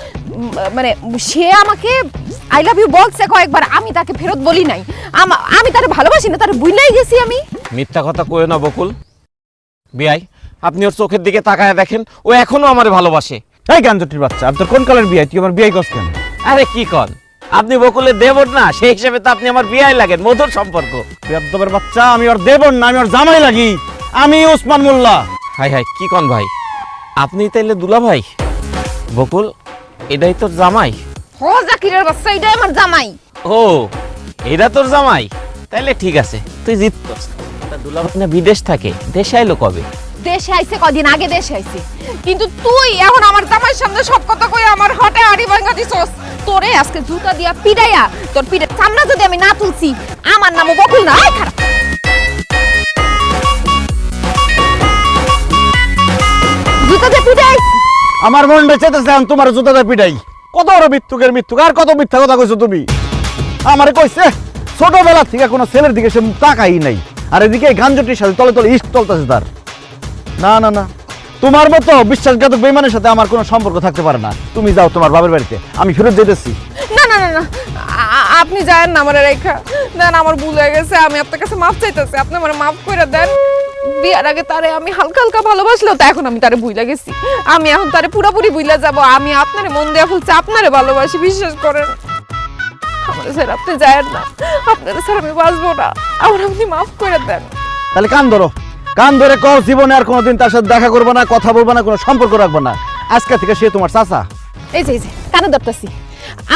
মানে সে আমাকে আই লাভ ইউ বলছে কয়েকবার, আমি তাকে ফেরত বলি নাই। আমি তারে ভালোবাসি না, তারে বুইলাই গেছি আমি। মিথ্যা কথা কইও না বকুল। বিয়াই, আপনি ওর চোখের দিকে তাকায় দেখেন, ও এখনো আমারে ভালোবাসে। এই গাঞ্জটির বাচ্চা, আমি তোর কোন কালের বিয়ে? তুই আমার বিয়ে করছ কেন? আরে কি কন, আপনি বকুলের দেবর না, সেই হিসেবে তো আপনি আমার বিয়াই লাগেন, মধুর সম্পর্ক। বেয়াদবের বাচ্চা, আমি ওর দেবর না, আমি ওর জামাই লাগি। আমি ওসমান মোল্লা। হাই হাই, কি কন ভাই, আপনি তাইলে দুলা ভাই? বকুল, এটাই তোর জামাই? ও জাকিরের বাচ্চা, এটাই আমার জামাই। ও, এটা তোর জামাই? তাইলে ঠিক আছে, তুই জিত করছ। তা দুলা ভাই না বিদেশ থাকে, দেশে আইলো কবে? দেশে আইছে কদিন আগে দেশে আইছে, কিন্তু তুই এখন আমার জামাইয়ের সামনে সব কথা কই আমার হটে আড়ি ভাঙা দিছস। তোরে আজকে জুতা দিয়া পিটাইয়া তোর পিঠের চামড়া যদি আমি না তুলছি, আমার নামও বকুল না। আয় খারাপ জুতা দিয়ে পিটাই। আমার মনটা চাইতেছে এখন তোমার জুতাটা পিটাই। কত বড় মিথ্যুকের মিথ্যুক, আর কত মিথ্যা কথা কইছো তুমি। আমারে কইছে ছোটবেলা থেকে কোনো ছেলের দিকে সে তাকাই নাই, আর এদিকে গাঞ্জটির সাথে তলে তলে ইস্ক চলতেছে তার। না না না, তোমার মতো বিশ্বাসঘাতক বেইমানের সাথে আমার কোনো সম্পর্ক থাকতে পারে না। তুমি যাও তোমার বাবার বাড়িতে, আমি ফেরত যেতেছি। না না না না, আপনি যায়েন না আমার রেখা। দেন, আমার ভুল হয়ে গেছে, আমি আপনার কাছে মাফ চাইতেছি, আপনি আমার মাফ করে দেন। বিয়ার আগে তারে আমি হালকা হালকা ভালোবাসলেও তা এখন আমি তারে ভুইলা গেছি। আমি এখন তারে পুরোপুরি ভুইলা যাব। আমি আপনারে মন দেয়া ফুলছি, আপনারে ভালোবাসি, বিশ্বাস করেন। আমার স্যার আপনি যায়েন না, আপনার স্যার আমি বাঁচবো না, আমার আপনি মাফ করে দেন। তাহলে কান ধরো, কান ধরে কও জীবনে আর কোনোদিন তার সাথে দেখা করবো না, কথা বলবো না, কোনো সম্পর্ক রাখবো না। আজকে থেকে সে তোমার চাচা। এই যে কানে ধরতেছি,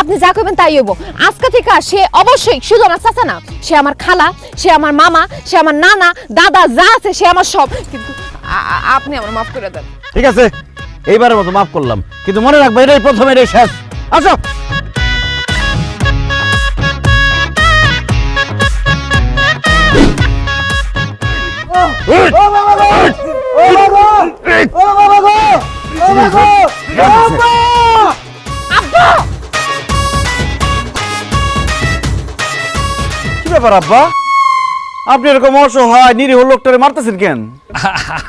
আপনি যা কইবেন তাই হইব। আজকে থেকে সে অবশ্যই শুধু আমার চাচা না, সে আমার খালা, সে আমার মামা, সে আমার নানা, দাদা, যা আছে সে আমার সব। কিন্তু আপনি আমার মাফ করে দেন। ঠিক আছে, এইবারের মতো মাফ করলাম, কিন্তু মনে রাখবো এটাই প্রথম, এটাই শেষ। আসো। কি ব্যাপার আব্বা, আপনি এরকম অসহায় নিরীহ লোকটারে মারতেছেন কেন?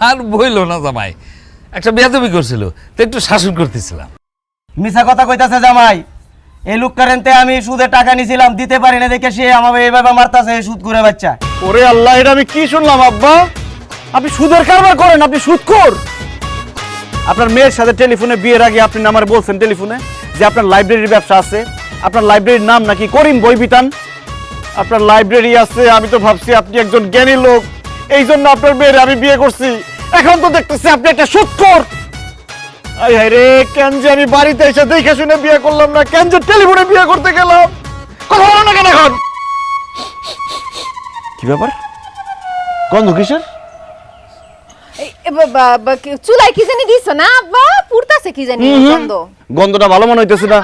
আর বইলো না জামাই, একটা বেয়াদবি করছিল তো একটু শাসন করতেছিলাম। মিছা কথা কইতাছে জামাই। এই লোকটারেনতে আমি সুদে টাকা নিছিলাম, দিতে পারি না দেখে সে আমাকে এইভাবে মারতাছে, সুদ করে বাচ্চা। ওরে আল্লাহ, এটা আমি কি শুনলাম আব্বা? আপনি সুদের কারবার করেন, আপনি সুদখোর। আপনার মেয়ের সাথে টেলিফোনে বিয়ের আগে আপনি আমার বলছেন টেলিফোনে যে আপনার লাইব্রেরির ব্যবসা আছে, আপনার লাইব্রেরির নাম নাকি করিম বই বিতান। আপনার লাইব্রেরি আছে, আমি তো ভাবছি আপনি একজন জ্ঞানী লোক, এই জন্য আপনার মেয়ের আমি বিয়ে করছি। এখন তো দেখতেছি আপনি একটা সুদখোর। আই হায় রে, কেন যে আমি বাড়িতে এসে দেখে শুনে বিয়ে করলাম না, কেন যে টেলিফোনে বিয়ে করতে গেলাম। কথা বলো না কেন এখন? কি ব্যাপার, গন্ধ কিসের? চুলাই কি জানি দিছ না আব্বা, পুরতাছে কি জানি গন্ধ। গন্ধটা ভালো মনে হইতেছে না।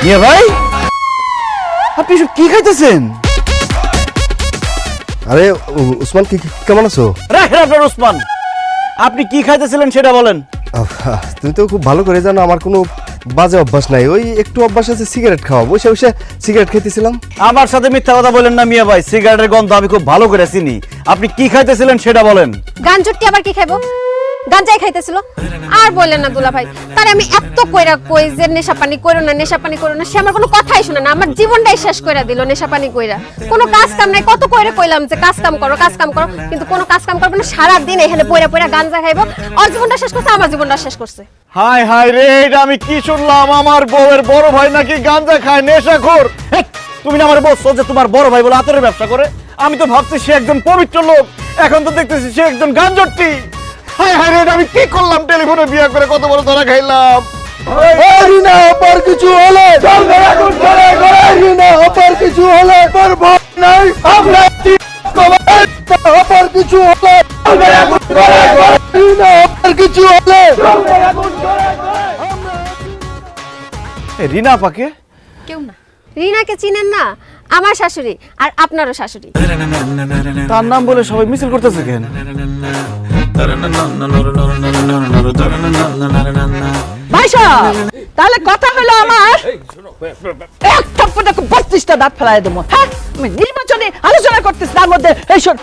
ইয়ে ভাই, আপনি সব কি খাইতেছেন? আরে উসমান, কি কেমন আছো? রাখেন আপনার উসমান, আপনি কি খাইতেছিলেন সেটা বলেন। তুমি তো খুব ভালো করে জানো আমার কোনো বাজে অভ্যাস নাই, ওই একটু অভ্যাস আছে সিগারেট খাওয়া, বসে বসে সিগারেট খেতেছিলাম। আমার সাথে মিথ্যা কথা বলেন না মিয়া ভাই, সিগারেটের গন্ধ আমি খুব ভালো করে চিনি। আপনি কি খাইতেছিলেন সেটা বলেন। গাঞ্জটি আবার কি খাইবো? গাঞ্জাই খাইতেছিল। আর বললেন না দুলা ভাই, তারে আমি এত কইরা কই যে নেশা পানি কইরো না, নেশা পানি কইরো না, সে আমার কোনো কথাই শুনে না, আমার জীবনটাই শেষ কইরা দিল নেশা পানি কইরা। কোনো কাজ কাম নাই, কত কইরা কইলাম যে কাজ কাম করো, কাজ কাম করো, কিন্তু কোনো কাজ কাম করবে না, সারা দিন এখানে পয়রা পয়রা গাঞ্জা খাইবো। ওর জীবনটা শেষ করছে, আমার জীবনটা শেষ করছে। হায় হায় রে, এটা আমি কি শুনলাম? আমার বউয়ের বড় ভাই নাকি গাঞ্জা খায়, নেশাখোর। তুমি না আমার বলছো যে তোমার বড় ভাই বলে আতরের ব্যবসা করে? আমি তো ভাবছি সে একজন পবিত্র লোক, এখন তো দেখতেছি সে একজন গাঞ্জটি। হায় হায় রে, আমি কি করলাম? টেলিফোনে বিয়ে করে কত বড় ধরা খাইলাম। রিনা অপর কিছু হলে চলবে, এখন ঘরে ঘরে রিনা অপর কিছু হলে তোর ভয় নাই, আমরা অপর কিছু হলে চলবে, এখন ঘরে ঘরে হলে রিনা পাকে কেউ না। রিনাকে চিনেন না? আমার শাশুড়ি আর আপনারও শাশুড়ি। তার নাম বলে সবাই মিছিল করতেছে কেন? ভাই সাহেব, তাহলে কথা হলো আমার এক থাপ্পড়ে 32টা দাঁত ফেলাই দেবো। হ্যাঁ, আমি নির্বাচনে আলোচনা করতেছি, তার মধ্যে এই শোন।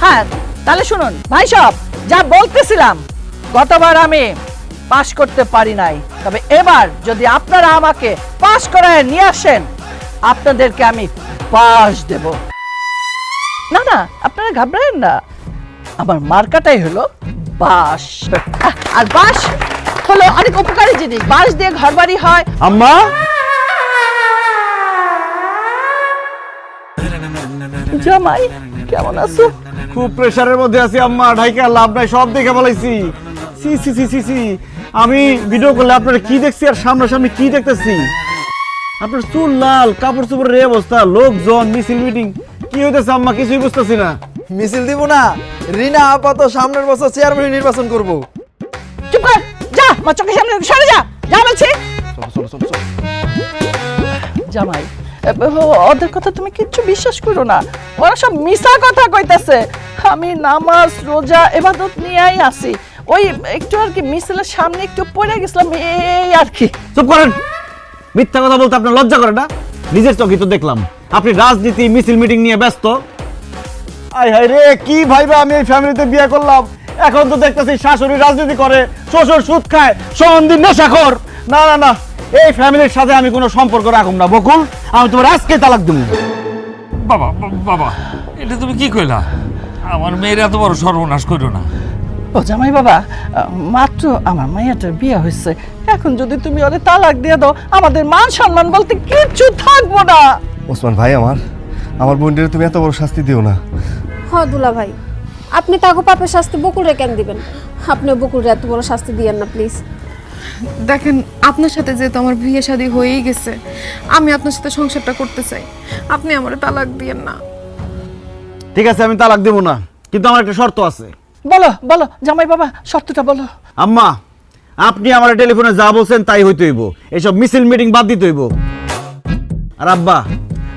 হ্যাঁ, তাহলে শুনুন ভাই সাহেব, যা বলতেছিলাম, গতবার আমি পাশ করতে পারি নাই, তবে এবার যদি আপনারা আমাকে পাশ করায় নিয়ে আসেন, আপনাদেরকে আমি পাশ দেব। না না, আপনারা ঘাবড়ায়েন না, আমার মার্কাটাই হলো বাঁশ। আর বাঁশ হলো অনেক উপকারী জিনিস, বাঁশ দিয়ে ঘরবাড়ি হয়। আম্মা, জামাই কেমন আছো? খুব প্রেসারের মধ্যে আছি আম্মা, ঢাইকা লাভ নাই, সব দেখে বলাইছি। সি সি সি সি সি, আমি ভিডিও করলে আপনারা কি দেখছি আর সামনাসামনি কি দেখতেছি? আপনার চুল লাল, কাপড় চোপড়ের এই অবস্থা, লোকজন, মিছিল মিটিং, কি হইতেছে আম্মা? কিছুই বুঝতেছি না। মিছিল দিব না, রিনা আপাতত সামনের বছর চেয়ারম্যান নির্বাচন করব। চুপ কর, যা আমার চোখের সামনে সরে যা, যা বলছি। জামাই, ওদের কথা তুমি কিচ্ছু বিশ্বাস করো না, ওরা সব মিছা কথা কইতাছে। আমি নামাজ রোজা ইবাদত নিয়েই আসি, ওই একটু আর কি মিছিলের সামনে একটু পড়ে গেছিলাম, এই আর কি। চুপ করেন, মিথ্যা কথা বলতে আপনার লজ্জা করে না? নিজের চোখে তো দেখলাম আপনি রাজনীতি মিছিল মিটিং নিয়ে ব্যস্ত। আয় হায় রে, কি ভাইবা আমি এই ফ্যামিলিতে বিয়ে করলাম, এখন তো দেখতেছি শাশুড়ি রাজনীতি করে, শ্বশুর সুদ খায়, সন্দিন নেশাখোর। না না না, এই ফ্যামিলির সাথে আমি কোনো সম্পর্ক রাখুম না বকুল, আমি তোমার আজকে তালাক দেব। বাবা বাবা, এটা তুমি কি কইলা? আমার মেয়ের এত বড় সর্বনাশ করো না। ও জামাই বাবা, মাত্র আমার মাইয়াটার বিয়ে হয়েছে, এখন যদি তুমি ওরে তালাক দিয়ে দাও, আমাদের মান সম্মান বলতে কিচ্ছু থাকবো না। ওসমান ভাই, আমার বোনদের তুমি এত বড় শাস্তি দিও না। হ দুলা ভাই, আপনি তাকে পাপের শাস্তি বকুলরে কেন দিবেন? আপনি বকুলরে এত বড় শাস্তি দিয়েন না প্লিজ। দেখেন, আপনার সাথে যেহেতু আমার বিয়ে শাদী হয়েই গেছে, আমি আপনার সাথে সংসারটা করতে চাই, আপনি আমার তালাক দিয়েন না। ঠিক আছে, আমি তালাক দেব না, কিন্তু আমার একটা শর্ত আছে। বলো বলো জামাই বাবা, শর্তটা বলো। আম্মা, আপনি আমার টেলিফোনে যা বলছেন তাই হইতে হইব, এইসব মিছিল মিটিং বাদ দিতে হইব। আর আব্বা,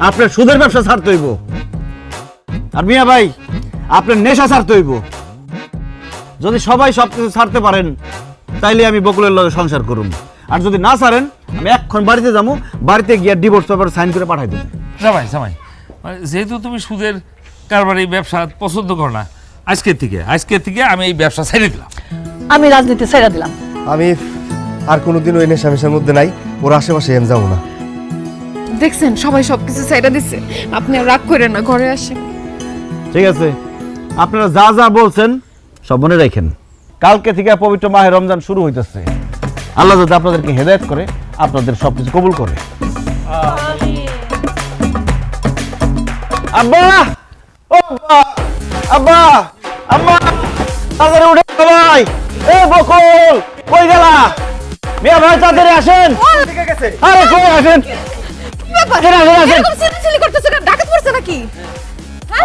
আপনার সুদের ব্যবসা ছাড়তে হইব। আর মিয়া ভাই, আপনার নেশা ছাড়তে হইব। যদি সবাই সবকিছু ছাড়তে পারেন, তাইলে আমি বকুলের লগে সংসার করুন। আর যদি না ছাড়েন, আমি এক্ষণ বাড়িতে যাবো, বাড়িতে গিয়ে ডিভোর্স পেপার সাইন করে পাঠাই দেবো। জামাই, মানে যেহেতু তুমি সুদের কারবার এই ব্যবসা পছন্দ করো না, আজকের থেকে আমি এই ব্যবসা ছেড়ে দিলাম। আমি রাজনীতি ছেড়ে দিলাম। আমি আর কোনোদিন ওই নেশামেশার মধ্যে নাই, ওর আশেপাশে আমি যাবো না। দেখছেন, সবাই সবকিছু ছেড়ে দিচ্ছে, আপনি আর রাগ করেন না, ঘরে আসেন। ঠিক আছে, আপনারা যা যা বলছেন সব মনে রাখেন। কালকে থেকে পবিত্র মাহে রমজান শুরু হইতেছে। আল্লাহ যাতে আপনাদেরকে হেদায়েত করে, আপনাদের সবকিছু কবুল করে। আব্বা, ও আব্বা, আব্বা, আম্মা, তাড়াতাড়ি উঠে সবাই। এ বকুল, কই গেলা? মিয়া ভাই তাড়াতাড়ি আসেন। আরে কই আসেন?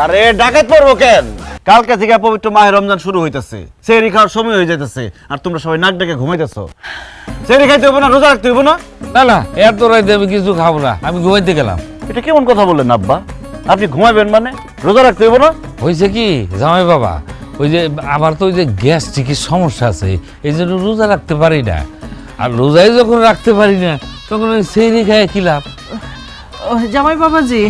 আরে ডাকাত পড়বো কেন? কালকে থেকে পবিত্র মাহে রমজান শুরু হইতেছে, সেহরি খাওয়ার সময় হয়ে যাইতেছে, আর তোমরা সবাই নাক ডেকে ঘুমাইতেছো। সেহরি খাইতে হইব না, রোজা রাখতে হইব না? না, এত রাইতে আমি কিছু খাবো না, আমি ঘুমাইতে গেলাম। এটা কেমন কথা বললেন আব্বা? আপনি ঘুমাবেন মানে রোজা রাখতে হইব না? হয়েছে কি জামাই বাবা, ওই যে আমার তো ওই যে গ্যাস্ট্রিকের সমস্যা আছে, এই জন্য রোজা রাখতে পারি না। আর রোজাই যখন রাখতে পারি না, তখন ওই সেহরি খায় কি লাভ? জামাই বাবাজি,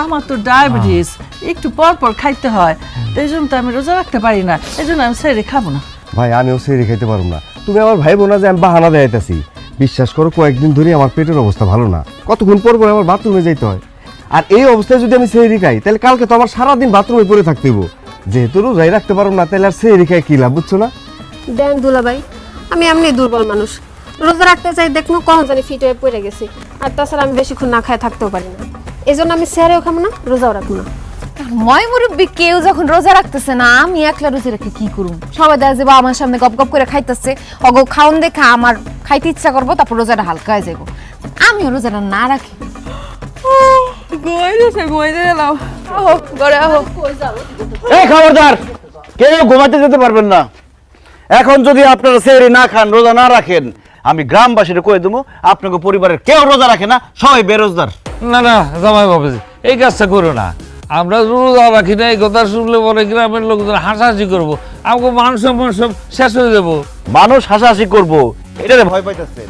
আমার তো ডায়াবেটিস, একটু পর পর খাইতে হয়, এই জন্য তো আমি রোজা রাখতে পারি না, এই জন্য আমি সেরে খাবো না। ভাই, আমিও সেহরি খাইতে পারবো না। তুমি আমার ভাই বোনা যে আমি বাহানা দেয়াইতেছি, বিশ্বাস করো কয়েকদিন ধরে আমার পেটের অবস্থা ভালো না, কতক্ষণ পর পর আমার বাথরুমে যাইতে হয়। আর এই অবস্থায় যদি আমি সেহরি খাই, তাহলে কালকে তো আমার সারাদিন বাথরুমে পড়ে থাকতে হইব। যেহেতু রোজাই রাখতে পারবো না, তাহলে আর সেহরি খাই কি লাভ, বুঝছো না? দেন দুলা ভাই, আমি এমনি দুর্বল মানুষ, রোজা রাখতে চাই দেখুন কখন জানি ফিট হয়ে পড়ে গেছি। আর তাছাড়া আমি বেশিক্ষণ না খায় থাকতেও পারি না, এই জন্য আমি সেরেও খাবো না, রোজাও রাখবো না। ময় মুরব্বী কেউ যখন রোজা রাখতেছে না, আমি একলা রোজা রেখে কি করুম? সবাই দেখা যাবো আমার সামনে গপ গপ করে খাইতেছে, অগো খাওন দেখা আমার খাইতে ইচ্ছা করবো, তারপর রোজাটা হালকা হয়ে যাবো। আমিও রোজাটা না রাখি। ঘুমাইতে গেলাম আহো ঘরে আহো এই খবরদার, কেউ ঘুমাতে যেতে পারবেন না। এখন যদি আপনারা সেহরি না খান, রোজা না রাখেন, আমি গ্রামবাসীরা কয়ে দেবো আপনাকে পরিবারের কেউ রোজা রাখে না, সবাই বেরোজগার। না না জামাই বাবাজি, এই কাজটা করো না। আমরা রোজা রাখি না, এই কথা শুনলে পরে গ্রামের লোকজন হাসাহাসি করবো, আমাকে মান সম্মান সব শেষ হয়ে যাবো। মানুষ হাসাহাসি করবো এটাতে ভয় পাইতেছেন,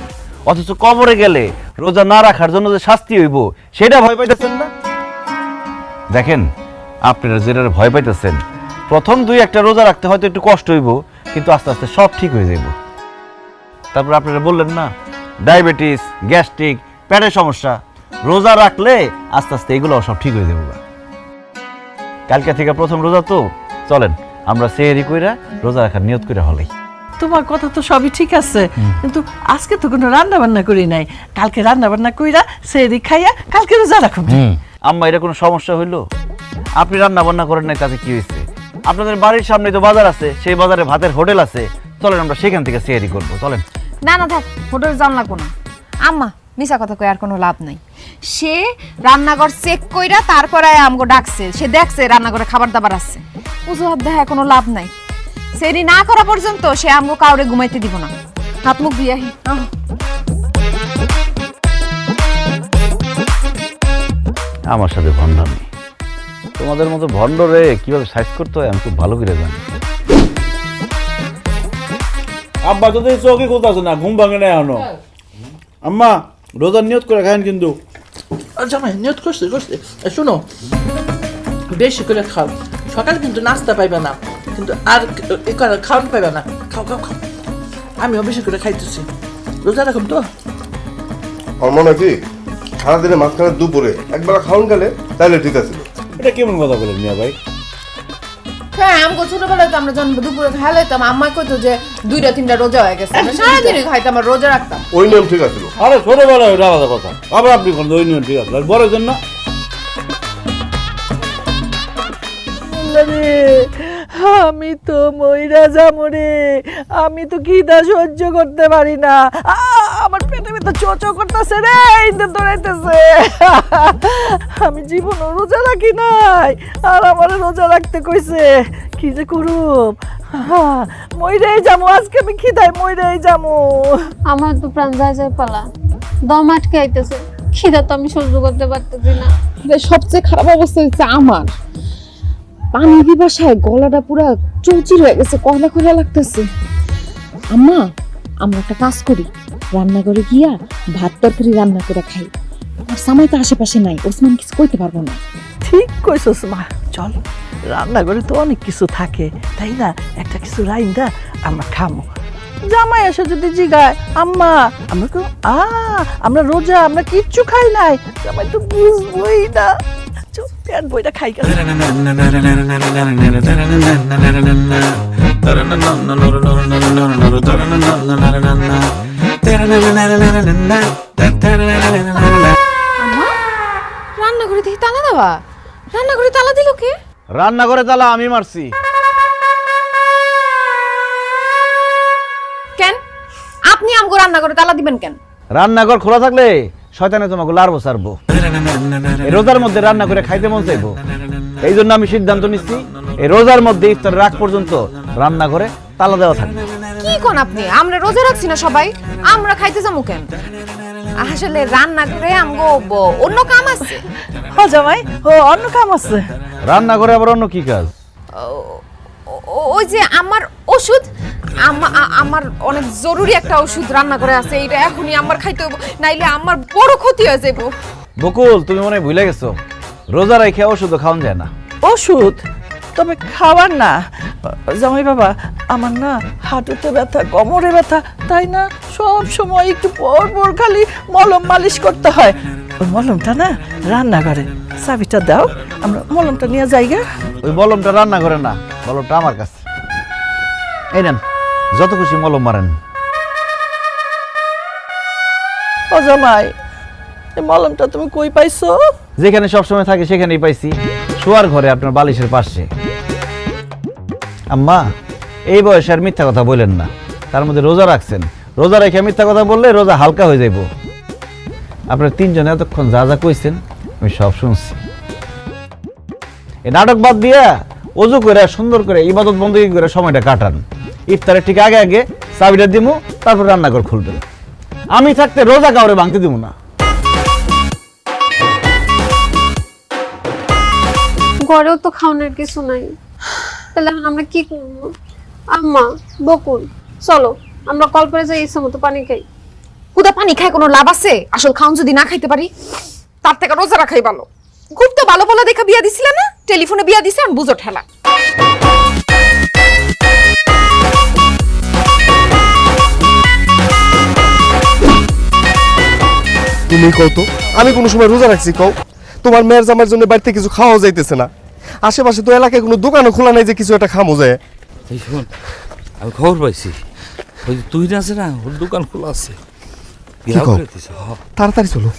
অথচ কবরে গেলে রোজা না রাখার জন্য যে শাস্তি হইব সেটা ভয় পাইতেছেন না। দেখেন, আপনারা যেটা ভয় পাইতেছেন, প্রথম 2-1টা রোজা রাখতে হয়তো একটু কষ্ট হইব, কিন্তু আস্তে আস্তে সব ঠিক হয়ে যাইব। তারপর আপনারা বললেন না ডায়াবেটিস, গ্যাস্ট্রিক, পেটের সমস্যা, রোজা রাখলে আস্তে আস্তে এগুলো সব ঠিক হয়ে যাবে। কালকে থেকে প্রথম রোজা তো, চলেন আমরা সেহরি কইরা রোজা রাখার নিয়ত করে হলেই। তোমার কথা তো সবই ঠিক আছে, কিন্তু আজকে তো কোনো রান্না বান্না করি নাই। কালকে রান্না বান্না কইরা সেহরি খাইয়া কালকে রোজা রাখুন। আম্মা, এটা কোনো সমস্যা হইলো? আপনি রান্না বান্না করেন নাই তাতে কি হয়েছে? আপনাদের বাড়ির সামনে তো বাজার আছে, সেই বাজারে ভাতের হোটেল আছে, চলেন আমরা সেখান থেকে সেহরি করবো। চলেন। না না থাক, হোটেল যান লাগবো না। আম্মা মিছা কথা কই আর কোনো লাভ নাই। সে রান্নাঘর চেক কইরা তারপরে আমগো ডাকছে, সে দেখছে রান্নাঘরে খাবার দাবার আছে। অজুহাত দেখা কোনো লাভ নাই। সেরি না করা পর্যন্ত সে আমগো কাউরে ঘুমাইতে দিব না। হাত মুখ দিয়ে আহি। আমার সাথে ভণ্ডামি, তোমাদের মতো ভণ্ডরে কিভাবে সাইজ করতে হয় আমি খুব ভালো করে জানি। আব্বা তো চোখে কোথাও আছে না, ঘুম ভাঙে না এখনো। আম্মা রোজার নিয়ত করে খান কিন্তু। জামাই নিয়ত করছে করছে। শুনো, বেশি করে খাও, সকালে কিন্তু নাস্তা পাইবে না, কিন্তু আর খাওয়ান পাইবে না। খাও খাও খাও, আমিও বেশি করে খাইতেছি। রোজা রাখুন তো। আমার মনে হয় কি সারাদিনে মাঝখানে দুপুরে একবার খাওয়ান গেলে তাহলে ঠিক আছে। এটা কেমন কথা বলেন মিয়া ভাই? হ্যাঁ, আমগো ছোটবেলায় তো আমরা যখন দুপুরে খাই লাইতাম, আম্মা কইতো যে 2-3টা রোজা হয়ে গেছে, আমরা সারাদিনই খাইতাম আর রোজা রাখতাম। ওই নিয়ম ঠিক আছে। আরে ছোটবেলায় ওটা আলাদা কথা, আবার আপনি কোন ওই নিয়ম ঠিক আছে, বড় জন্য আমি তো মইরা যাবো রে, আমি তো খিদা সহ্য করতে পারি না। আমার পেটে ভিতর চোচো করতেছে রে, ইন্দুর দৌড়াইতেছে। আমি জীবনও রোজা রাখি নাই, আর আমার রোজা রাখতে কইছে। কি যে করুম, মইরাই যাবো আজকে, আমি খিদায় মইরাই যাবো। আমার তো প্রাণ যায় যায় পালা, দম আটকে আইতেছে, খিদা তো আমি সহ্য করতে পারতেছি না। সবচেয়ে খারাপ অবস্থা হচ্ছে আমার, পানি পিপাসায় গলাটা পুরো চৌচির হয়ে গেছে, কয়লা কয়লা লাগতেছে। আম্মা, আমরা একটা কাজ করি, রান্নাঘরে গিয়া ভাত তরকারি রান্না করে খাই। আর সামাই তো আশেপাশে নাই, ওসমান কিছু কইতে পারবো না। ঠিক কইছস মা, চল রান্নাঘরে তো অনেক কিছু থাকে, তাই না? একটা কিছু রাইন্দা আমরা খামো। জামাই এসে যদি জিগায় আম্মা আমরা আমরা রোজা, আমরা কিচ্ছু খাই নাই, জামাই তো বুঝবই না। চল পেট বইটা খাই গেল। রান্নাঘরে দেখি তালা দেওয়া, রান্নাঘরে তালা দিল কে? রান্নাঘরে তালা আমি মারছি। কেন আপনি আমগো রান্নাঘরে তালা দিবেন কেন? রান্নাঘর খোলা থাকলে শয়তানে তোমাকে লাড়বো সারবো। এই রোজার মধ্যে রান্না করে খাইতে মন চাইবো, এই জন্য আমি সিদ্ধান্ত নিচ্ছি এই রোজার মধ্যে ইফতার রাগ পর্যন্ত রান্নাঘরে তালা দেওয়া থাকবে। কি কোন আপনি? আমরা রোজা রাখছি না সবাই, আমরা খাইতে যাবো কেন? আসলে রান্নাঘরে আমগো অন্য কাম আছে। জামাই অন্য কাম আছে? রান্নাঘরে আবার অন্য কি কাজ? ওই যে আমার ওষুধ, আমার অনেক জরুরি একটা ওষুধ রান্নাঘরে আছে, এটা এখনই আমার খাইতে হবে, নাইলে আমার বড় ক্ষতি হয়ে যাইব। বকুল, তুমি মনে হয় ভুলে গেছো, রোজা রেখে ওষুধ খাওয়ান যায় না। ওষুধ তবে খাবার না জামাই বাবা, আমার না হাঁটুতে ব্যথা, কোমরে ব্যথা, তাই না সব সময় একটু পর পর খালি মলম মালিশ করতে হয়। ওই মলমটা না রান্নাঘরে, চাবিটা দাও, আমরা মলমটা নিয়ে যাই গে। ওই মলমটা রান্নাঘরে না, মলমটা আমার কাছে। এই নেন, যত খুশি মলম মারেন। ও জামাই, এই মলমটা তুমি কই পাইছো? যেখানে সবসময় থাকে সেখানেই পাইছি, শোয়ার ঘরে আপনার বালিশের পাশে। আম্মা, এই বয়সে আর মিথ্যা কথা বলেন না, তার মধ্যে রোজা রাখছেন, রোজা রেখে মিথ্যা কথা বললে রোজা হালকা হয়ে যাইব। আপনার তিনজনে এতক্ষণ যা যা কইছেন আমি সব শুনছি। এই নাটক বাদ দিয়া ওযু করে সুন্দর করে ইবাদত বন্দী করে সময়টা কাটান। ইফতারের ঠিক আগে আগে চাবিটা দিমু, তারপর রান্নাঘর খুলবেন। আমি থাকতে রোজা কাউরে ভাঙতে দিব না। ঘরেও তো খাওয়ানোর কিছু নাই, তাহলে এখন আমরা কি করবো? আম্মা, বকুল, চলো আমরা কল করে যাই, ইচ্ছা মতো পানি খাই। কুদা পানি খায় কোনো লাভ আছে? আসল খাওন যদি না খাইতে পারি, তার থেকে রোজা রাখাই ভালো। খুব তো ভালো ভালো দেখা বিয়া দিছিলে না, টেলিফোনে বিয়া দিছে, আমি বুঝো ঠেলা। তুমি কও তো, আমি কোনো সময় রোজা রাখছি কও? তোমার মেয়ের জামার জন্য বাড়িতে কিছু খাওয়া যাইতেছে না, আশেপাশে তো এলাকায় কোনো দোকানও খোলা নাই যে কিছু একটা খামো যায়। এই শোন, আমি খবর পাইছি, ওই যে তুই আছে না, ওর দোকান খোলা আছে। কি কও? তাড়াতাড়ি চলো।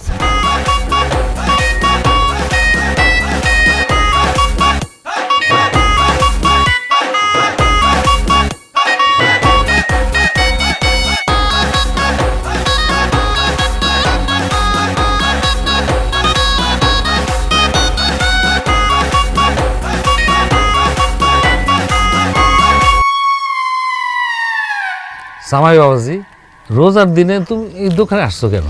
সামাই বাবাজি, রোজার দিনে তুমি এই দোকানে আসছো কেন?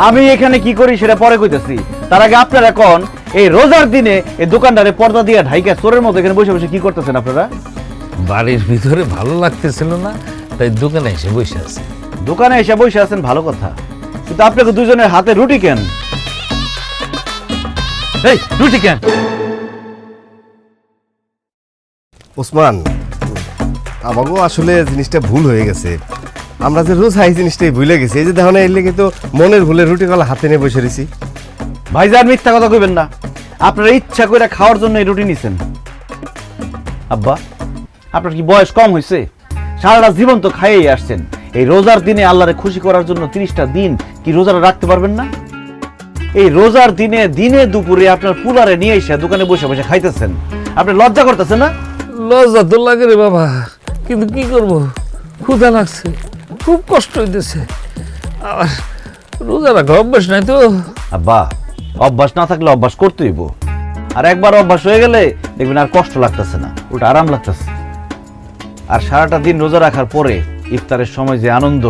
আমি এখানে কি করি সেটা পরে কইতেছি। তার আগে আপনারা এখন এই রোজার দিনে এই দোকানদারে পর্দা দিয়ে ঢাইকা চোরের মতো এখানে বসে বসে কি করতেছেন আপনারা? বাড়ির ভিতরে ভালো লাগতেছিল না, তাই দোকানে এসে বসে আছে। দোকানে এসে বসে আছেন ভালো কথা, কিন্তু আপনাকে দুজনের হাতে রুটি কেন? এই রুটি কেন? ওসমান, আমাকেও আসলে জিনিসটা ভুল হয়ে গেছে। আমরা যে রোজ এই জিনিসটাই ভুলে গেছি। এই যে দেখো না, এর লেগে তো মনের ভুলে রুটি কলা হাতে নিয়ে বসে রয়েছি। ভাইজান মিথ্যা কথা কইবেন না, আপনারা ইচ্ছা করে খাওয়ার জন্য এই রুটি নিছেন। আব্বা, আপনার কি বয়স কম হয়েছে? সারাটা জীবন তো খাইয়েই আসছেন। এই রোজার দিনে আল্লাহরে খুশি করার জন্য 30টা দিন কি রোজাটা রাখতে পারবেন না? এই রোজার দিনে দিনে দুপুরে আপনার পুলারে নিয়ে এসে দোকানে বসে বসে খাইতেছেন, আপনি লজ্জা করতেছেন না? লজ্জা তো লাগে রে বাবা, কিন্তু কি করব, ক্ষুধা লাগছে, খুব কষ্ট হইতেছে। আর রোজা রাখা অভ্যাস নাই তো। আব্বা, অভ্যাস না থাকলে অভ্যাস করতে হইব। আর একবার অভ্যাস হয়ে গেলে দেখবেন আর কষ্ট লাগতেছে না, ওটা আরাম লাগতেছে। আর সারাটা দিন রোজা রাখার পরে ইফতারের সময় যে আনন্দ,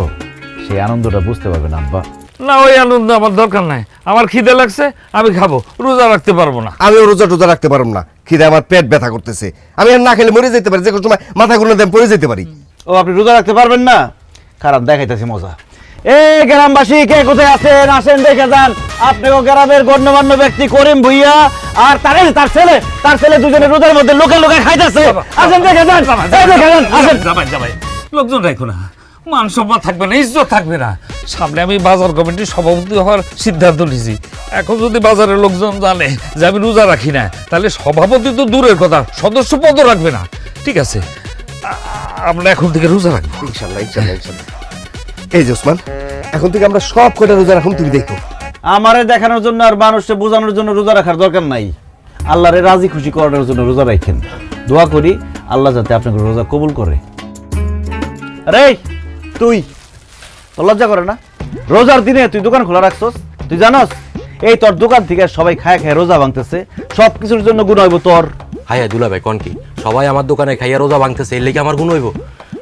সেই আনন্দটা বুঝতে পারবেন আব্বা। না, ওই আনন্দ আমার দরকার নাই। আমার খিদে লাগছে, আমি খাবো, রোজা রাখতে পারবো না। আমিও রোজা টোজা রাখতে পারব না, খিদে আমার পেট ব্যথা করতেছে। আমি আর না খেলে মরে যেতে পারি, যে কোনো সময় মাথা ঘুরে দেন পড়ে যেতে পারি। ও, আপনি রোজা রাখতে পারবেন না? খারাপ দেখাইতেছি মজা। এই গ্রামবাসী কে কোথায় আছেন, আসেন দেখে যান। আপনিও গ্রামের গণ্যমান্য ব্যক্তি করিম ভুইয়া আর তার ছেলে দুজনে রোজার মধ্যে লোকে লোকে খাইতেছে। আসেন দেখে যান, এই দেখে যান, আসেন। যাবাই, লোকজন রাখো না, মান সম্মান থাকবে না, ইজ্জত থাকবে না। সামনে আমি বাজার কমিটির সভাপতি হওয়ার সিদ্ধান্ত নিয়েছি। এখন যদি বাজারের লোকজন জানে যে আমি রোজা রাখি না, তাহলে সভাপতি তো দূরের কথা, সদস্য পদও রাখবে না। ঠিক আছে, আমরা এখন থেকে রোজা রাখবো ইনশাল্লাহ, ইনশাল্লাহ, ইনশাল্লাহ। এই যে ওসমান, এখন থেকে আমরা সব কয়টা রোজা রাখুন, তুমি দেখো। আমারে দেখানোর জন্য আর মানুষকে বোঝানোর জন্য রোজা রাখার দরকার নাই। আল্লাহরে রাজি খুশি করানোর জন্য রোজা রাখেন। দোয়া করি আল্লাহ যাতে আপনাকে রোজা কবুল করে। আরে তুই তো লজ্জা করে না? রোজার দিনে তুই দোকান খোলা রাখছস, তুই জানস এই তোর দোকান থেকে সবাই খায় খায় রোজা ভাঙতেছে, সব কিছুর জন্য গুণ হইব তোর। হাই দুলা ভাই, কোন কি সবাই আমার দোকানে খাইয়া রোজা ভাঙতেছে, এর লেগে আমার গুণ হইব?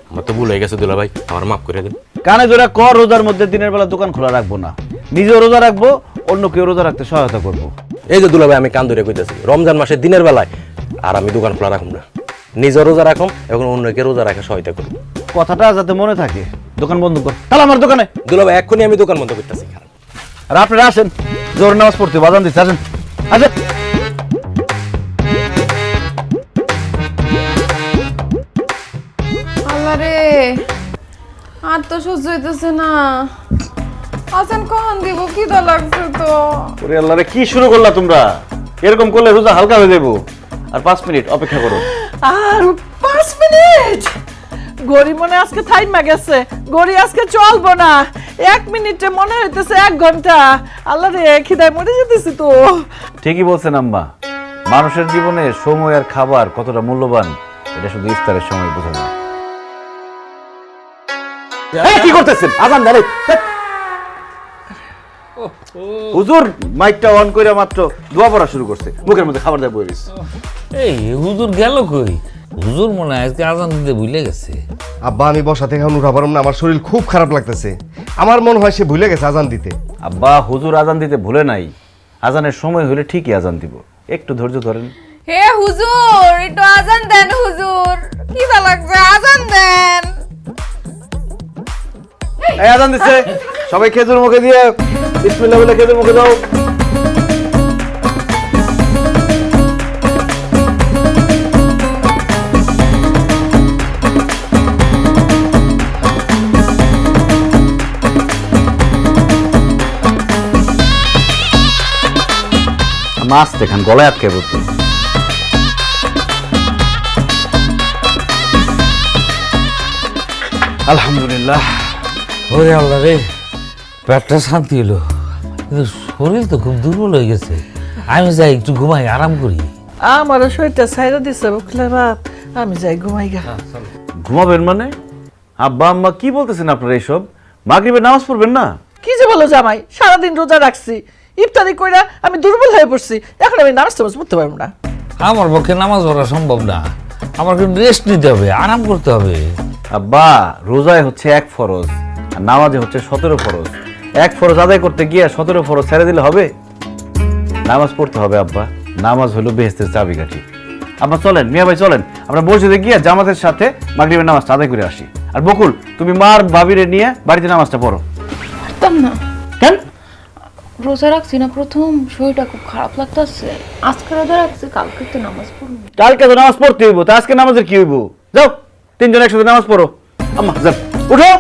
আমার তো ভুল হয়ে গেছে দুলা ভাই, আমার মাফ করে দেন। কানে ধরে কর, রোজার মধ্যে দিনের বেলা দোকান খোলা রাখবো না, নিজেও রোজা রাখবো, অন্য কেউ রোজা রাখতে সহায়তা করবো। এই যে দুলা ভাই, আমি কান ধরে কইতেছি, রমজান মাসের দিনের বেলায় আর আমি দোকান খোলা রাখুন না, নিজে রোজা রাখুন এবং অন্যকে রোজা রাখা সহায়তা করুন। কথাটা যাতে মনে থাকে। দোকান বন্ধ কর, তাহলে আমার দোকানে। দুলা ভাই, এক্ষুনি আমি দোকান বন্ধ করতেছি। আর আপনারা আসেন, জোর নামাজ পড়তে বাজান দিচ্ছে, আসেন আসেন। আল্লাহ রে, আর তো সহ্য হইতেছে না। আছেন কখন দিব, খিদা লাগছে তো। ওরে আল্লাহ রে, কি শুরু করলা তোমরা? এরকম করলে রোজা হালকা হয়ে যাবো। আর 5 মিনিট অপেক্ষা করো। আর 5 মিনিট? গড়ি মনে আজকে থাইমা গেছে, গড়ি আজকে চলবো না। 1 মিনিটে মনে হইতেছে 1 ঘন্টা। আল্লাহ রে, খিদায় মরে যেতেছি তো। ঠিকই বলছেন আম্মা, মানুষের জীবনে সময় আর খাবার কতটা মূল্যবান এটা শুধু ইফতারের সময় বোঝা যায়। কি করতেছেন? আজান দেন। হুজুর মাইকটা অন করে মাত্র দোয়া পড়া শুরু করছে, মুখের মধ্যে খাবার দেওয়া বই রয়েছে। এই হুজুর গেল কই? হুজুর মনে হয় আজকে আজান দিতে ভুলে গেছে। আব্বা আমি বসা থেকে এখন উঠা পারলাম না, আমার শরীর খুব খারাপ লাগতেছে। আমার মনে হয় সে ভুলে গেছে আজান দিতে। আব্বা হুজুর আজান দিতে ভুলে নাই, আজানের সময় হলে ঠিকই আজান দিব, একটু ধৈর্য ধরেন। হে হুজুর, একটু আজান দেন হুজুর, কি ভালো লাগছে, আজান দেন। এই আজান দিচ্ছে, সবাই খেজুর মুখে দিয়ে বিসমিল্লাহ বলে খেজুর মুখে দাও। মাছ দেখান গলায় আটকে পড়তো। আলহামদুলিল্লাহ। ওরে আল্লাহ রে, পেটটা শান্তি হলো, কিন্তু শরীর তো খুব দুর্বল হয়ে গেছে। আমি যাই একটু ঘুমাই, আরাম করি। আমার শরীরটা ছাইরা দিছে বকুলের বাপ, আমি যাই ঘুমাই গা। ঘুমাবেন মানে? আব্বা আম্মা কি বলতেছেন আপনারা এইসব? মাগরিবের নামাজ পড়বেন না? কি যে বলো জামাই, সারাদিন রোজা রাখছি, ইফতারি কইরা আমি দুর্বল হয়ে পড়ছি, এখন আমি নামাজ টামাজ পড়তে পারবো না। আমার পক্ষে নামাজ পড়া সম্ভব না, আমার কিন্তু রেস্ট নিতে হবে, আরাম করতে হবে। আব্বা রোজায় হচ্ছে এক ফরজ, আর নামাজে হচ্ছে 17 ফরজ। এক ফরজ আদায় করতে গিয়ে 17 ফরজ ছেড়ে দিলে হবে? নামাজ পড়তে হবে আব্বা, নামাজ হলো বেহেশতের চাবিকাঠি। আব্বা চলেন, মিয়া ভাই চলেন, আমরা মসজিদে গিয়ে জামাতের সাথে মাগরিবের নামাজটা আদায় করে আসি। আর বকুল তুমি মার ভাবিরে নিয়ে বাড়িতে নামাজটা পড়ো। পারতাম না। কেন? রোজা রাখছি না, প্রথম শরীরটা খুব খারাপ লাগতেছে। আজকে রোজা রাখছি, কালকে তো নামাজ পড়বো। কালকে তো নামাজ পড়তে হইব, তা আজকে নামাজের কি হইব? যাও তিনজন একসাথে নামাজ পড়ো। আম্মা যাও, উঠো।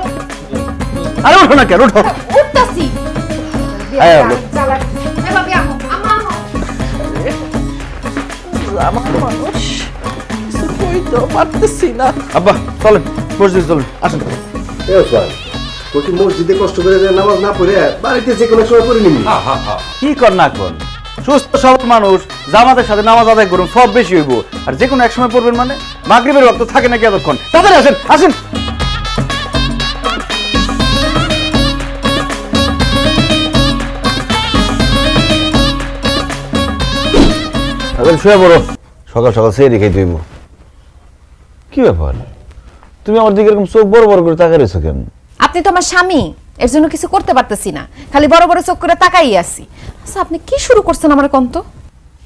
আরে উঠো না কেন, উঠো। উঠতাছি। আয় আব্বা। আমার মানুষ কিছু কইতেও পারতেছি না। আব্বা চলেন মসজিদে চলেন, আসেন। তুই মসজিদে কষ্ট করে নামাজ না পড়ে বাড়িতে যে কোনো সময় পড়ে নিবি। কি কর না কর, সুস্থ সবল মানুষ জামাতের সাথে নামাজ আদায় করুন, সব বেশি হইব। আর যে কোনো এক সময় পড়বেন মানে? মাগরিবের ওয়াক্ত থাকে নাকি এতক্ষণ? তাড়াতাড়ি আসেন, আসেন। শুয়ে পড়ো, সকাল সকাল সেই রেখে দিব। কি ব্যাপার, তুমি আমার দিকে এরকম চোখ বড় বড় করে তাকিয়ে রয়েছো কেন? আপনি তো আমার স্বামী, এর জন্য কিছু করতে পারতেছি না, খালি বড় বড় চোখ করে তাকাই আছি। আচ্ছা আপনি কি শুরু করছেন আমার কন্ত?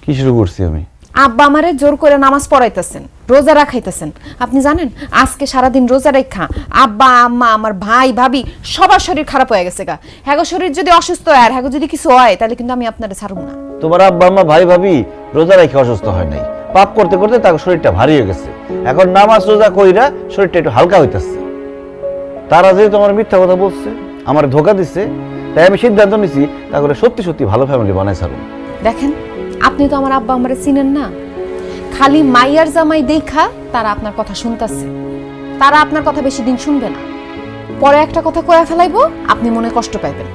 কি শুরু করছি আমি? আব্বা আমারে জোর করে নামাজ পড়াইতেছেন, রোজা রাখাইতেছেন। আপনি জানেন আজকে সারাদিন রোজা রেখা আব্বা আম্মা আমার ভাই ভাবি সবার শরীর খারাপ হয়ে গেছে গা। হ্যাগো শরীর যদি অসুস্থ হয় আর হ্যাগো যদি কিছু হয় তাহলে কিন্তু আমি আপনারে ছাড়ব না। তোমার আব্বা আম্মা ভাই ভাবি রোজা রেখে অসুস্থ হয় নাই, পাপ করতে করতে তার শরীরটা ভারী হয়ে গেছে। এখন নামাজ রোজা কইরা শরীরটা একটু হালকা হইতেছে। তারা যে তোমার মিথ্যা কথা বলছে, আমার ধোকা দিচ্ছে, তাই আমি সিদ্ধান্ত নিছি তা করে সত্যি সত্যি ভালো ফ্যামিলি বানাই ছাড়ুন। দেখেন আপনি তো আমার আব্বা আমারে চিনেন না, খালি মাইয়ার জামাই দেখা তারা আপনার কথা শুনতেছে। তারা আপনার কথা বেশি দিন শুনবে না, পরে একটা কথা কয়ে ফেলাইবো, আপনি মনে কষ্ট পাইবেন।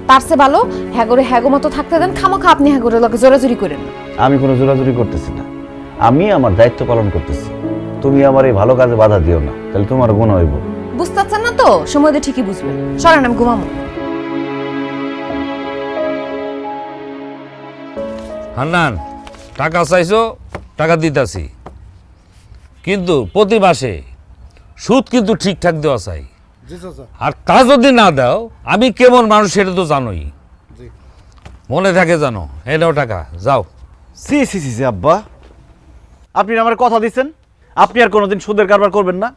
তার চেয়ে ভালো হ্যাগরে হ্যাগো মতো থাকতে দেন, খামাখা আপনি হ্যাগরের লগে জোরাজুরি করেন না। আমি কোনো জোরাজুরি করতেছি না, আমি আমার দায়িত্ব পালন করতেছি। তুমি আমার এই ভালো কাজে বাধা দিও না, তাহলে তোমার গুণ হইব। বুঝতে পারছেন না তো? সময় দিয়ে ঠিকই বুঝবেন। সরেন আমি ঘুমাবো। হান্নান, টাকা চাইছো, টাকা দিতাছি, কিন্তু প্রতি মাসে সুদ কিন্তু ঠিকঠাক দেওয়া চাই। আর কাজ যদি না দাও আমি কেমন মানুষ সেটা তো জানোই, মনে থাকে জানো। এই নাও টাকা, যাও। সি সি সি সি আব্বা, আপনি আমার কথা দিচ্ছেন আপনি আর কোনোদিন সুদের কারবার করবেন না,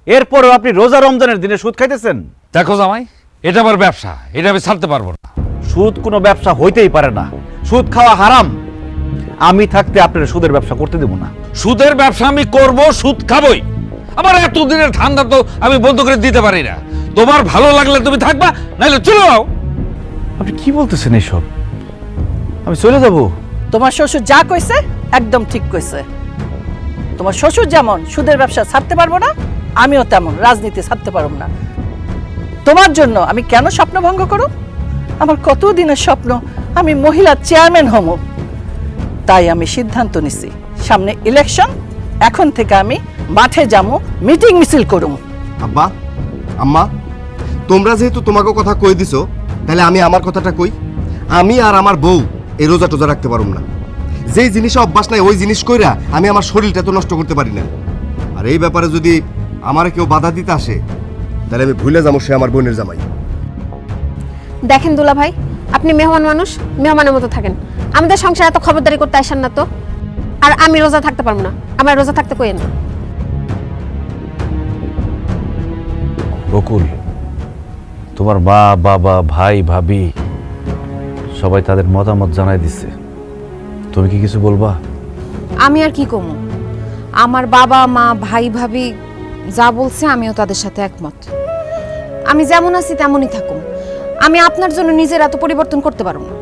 এরপরেও আপনি রোজা রমজানের দিনে সুদ খাইতেছেন। দেখো জামাই, এটা আমার ব্যবসা, এটা আমি ছাড়তে পারবো না। সুদ কোনো ব্যবসা হইতেই পারে না, সুদ খাওয়া হারাম। আমি থাকতে আপনার সুদের ব্যবসা করতে দেব না। সুদের ব্যবসা আমি করব, সুদ খাবই। আমার এতদিনের ধান্দা তো আমি বন্ধ করে দিতে পারি না। তোমার ভালো লাগলে তুমি থাকবা, নাহলে চলে যাও। আপনি কি বলতেছেন এইসব? আমি চলে যাব? তোমার শ্বশুর যা কইছে একদম ঠিক কইছে। তোমার শ্বশুর যেমন সুদের ব্যবসা ছাড়তে পারবো না, আমিও তেমন রাজনীতি ছাড়তে পারবো না। তোমার জন্য আমি কেন স্বপ্ন ভঙ্গ করব? আমার কত দিনের স্বপ্ন আমি মহিলা চেয়ারম্যান হব। তাই আমি সিদ্ধান্ত নিছি, সামনে ইলেকশন, এখন থেকে আমি মাঠে যাবো, মিটিং মিছিল করব। আব্বা আম্মা, তোমরা যেহেতু তোমাকে কথা কই দিছো, তাহলে আমি আমার কথাটা কই, আমি আর আমার বউ এই রোজা টোজা রাখতে পারুম না। যেই জিনিসে অভ্যাস নাই ওই জিনিস কইরা আমি আমার শরীরটা তো নষ্ট করতে পারি না। আর এই ব্যাপারে যদি আমারে কেউ বাধা দিতে আসে তাহলে আমি ভুলে যাবো সে আমার বোনের জামাই। দেখেন দুলা ভাই, আপনি মেহমান মানুষ, মেহমানের মতো থাকেন। আমাদের সংসারে এত খবরদারি করতে আসেন না তো। আর আমি রোজা থাকতে পারবো না, আমার রোজা থাকতে কইেন না। বকুল, তোমার মা বাবা ভাই ভাবি সবাই তাদের মতামত জানাই দিচ্ছে, তুমি কি কিছু বলবা? আমি আর কি কমু, আমার বাবা মা ভাই ভাবি যা বলছে আমিও তাদের সাথে একমত। আমি যেমন আছি তেমনই থাকুম, আমি আপনার জন্য নিজের এত পরিবর্তন করতে পারবো না।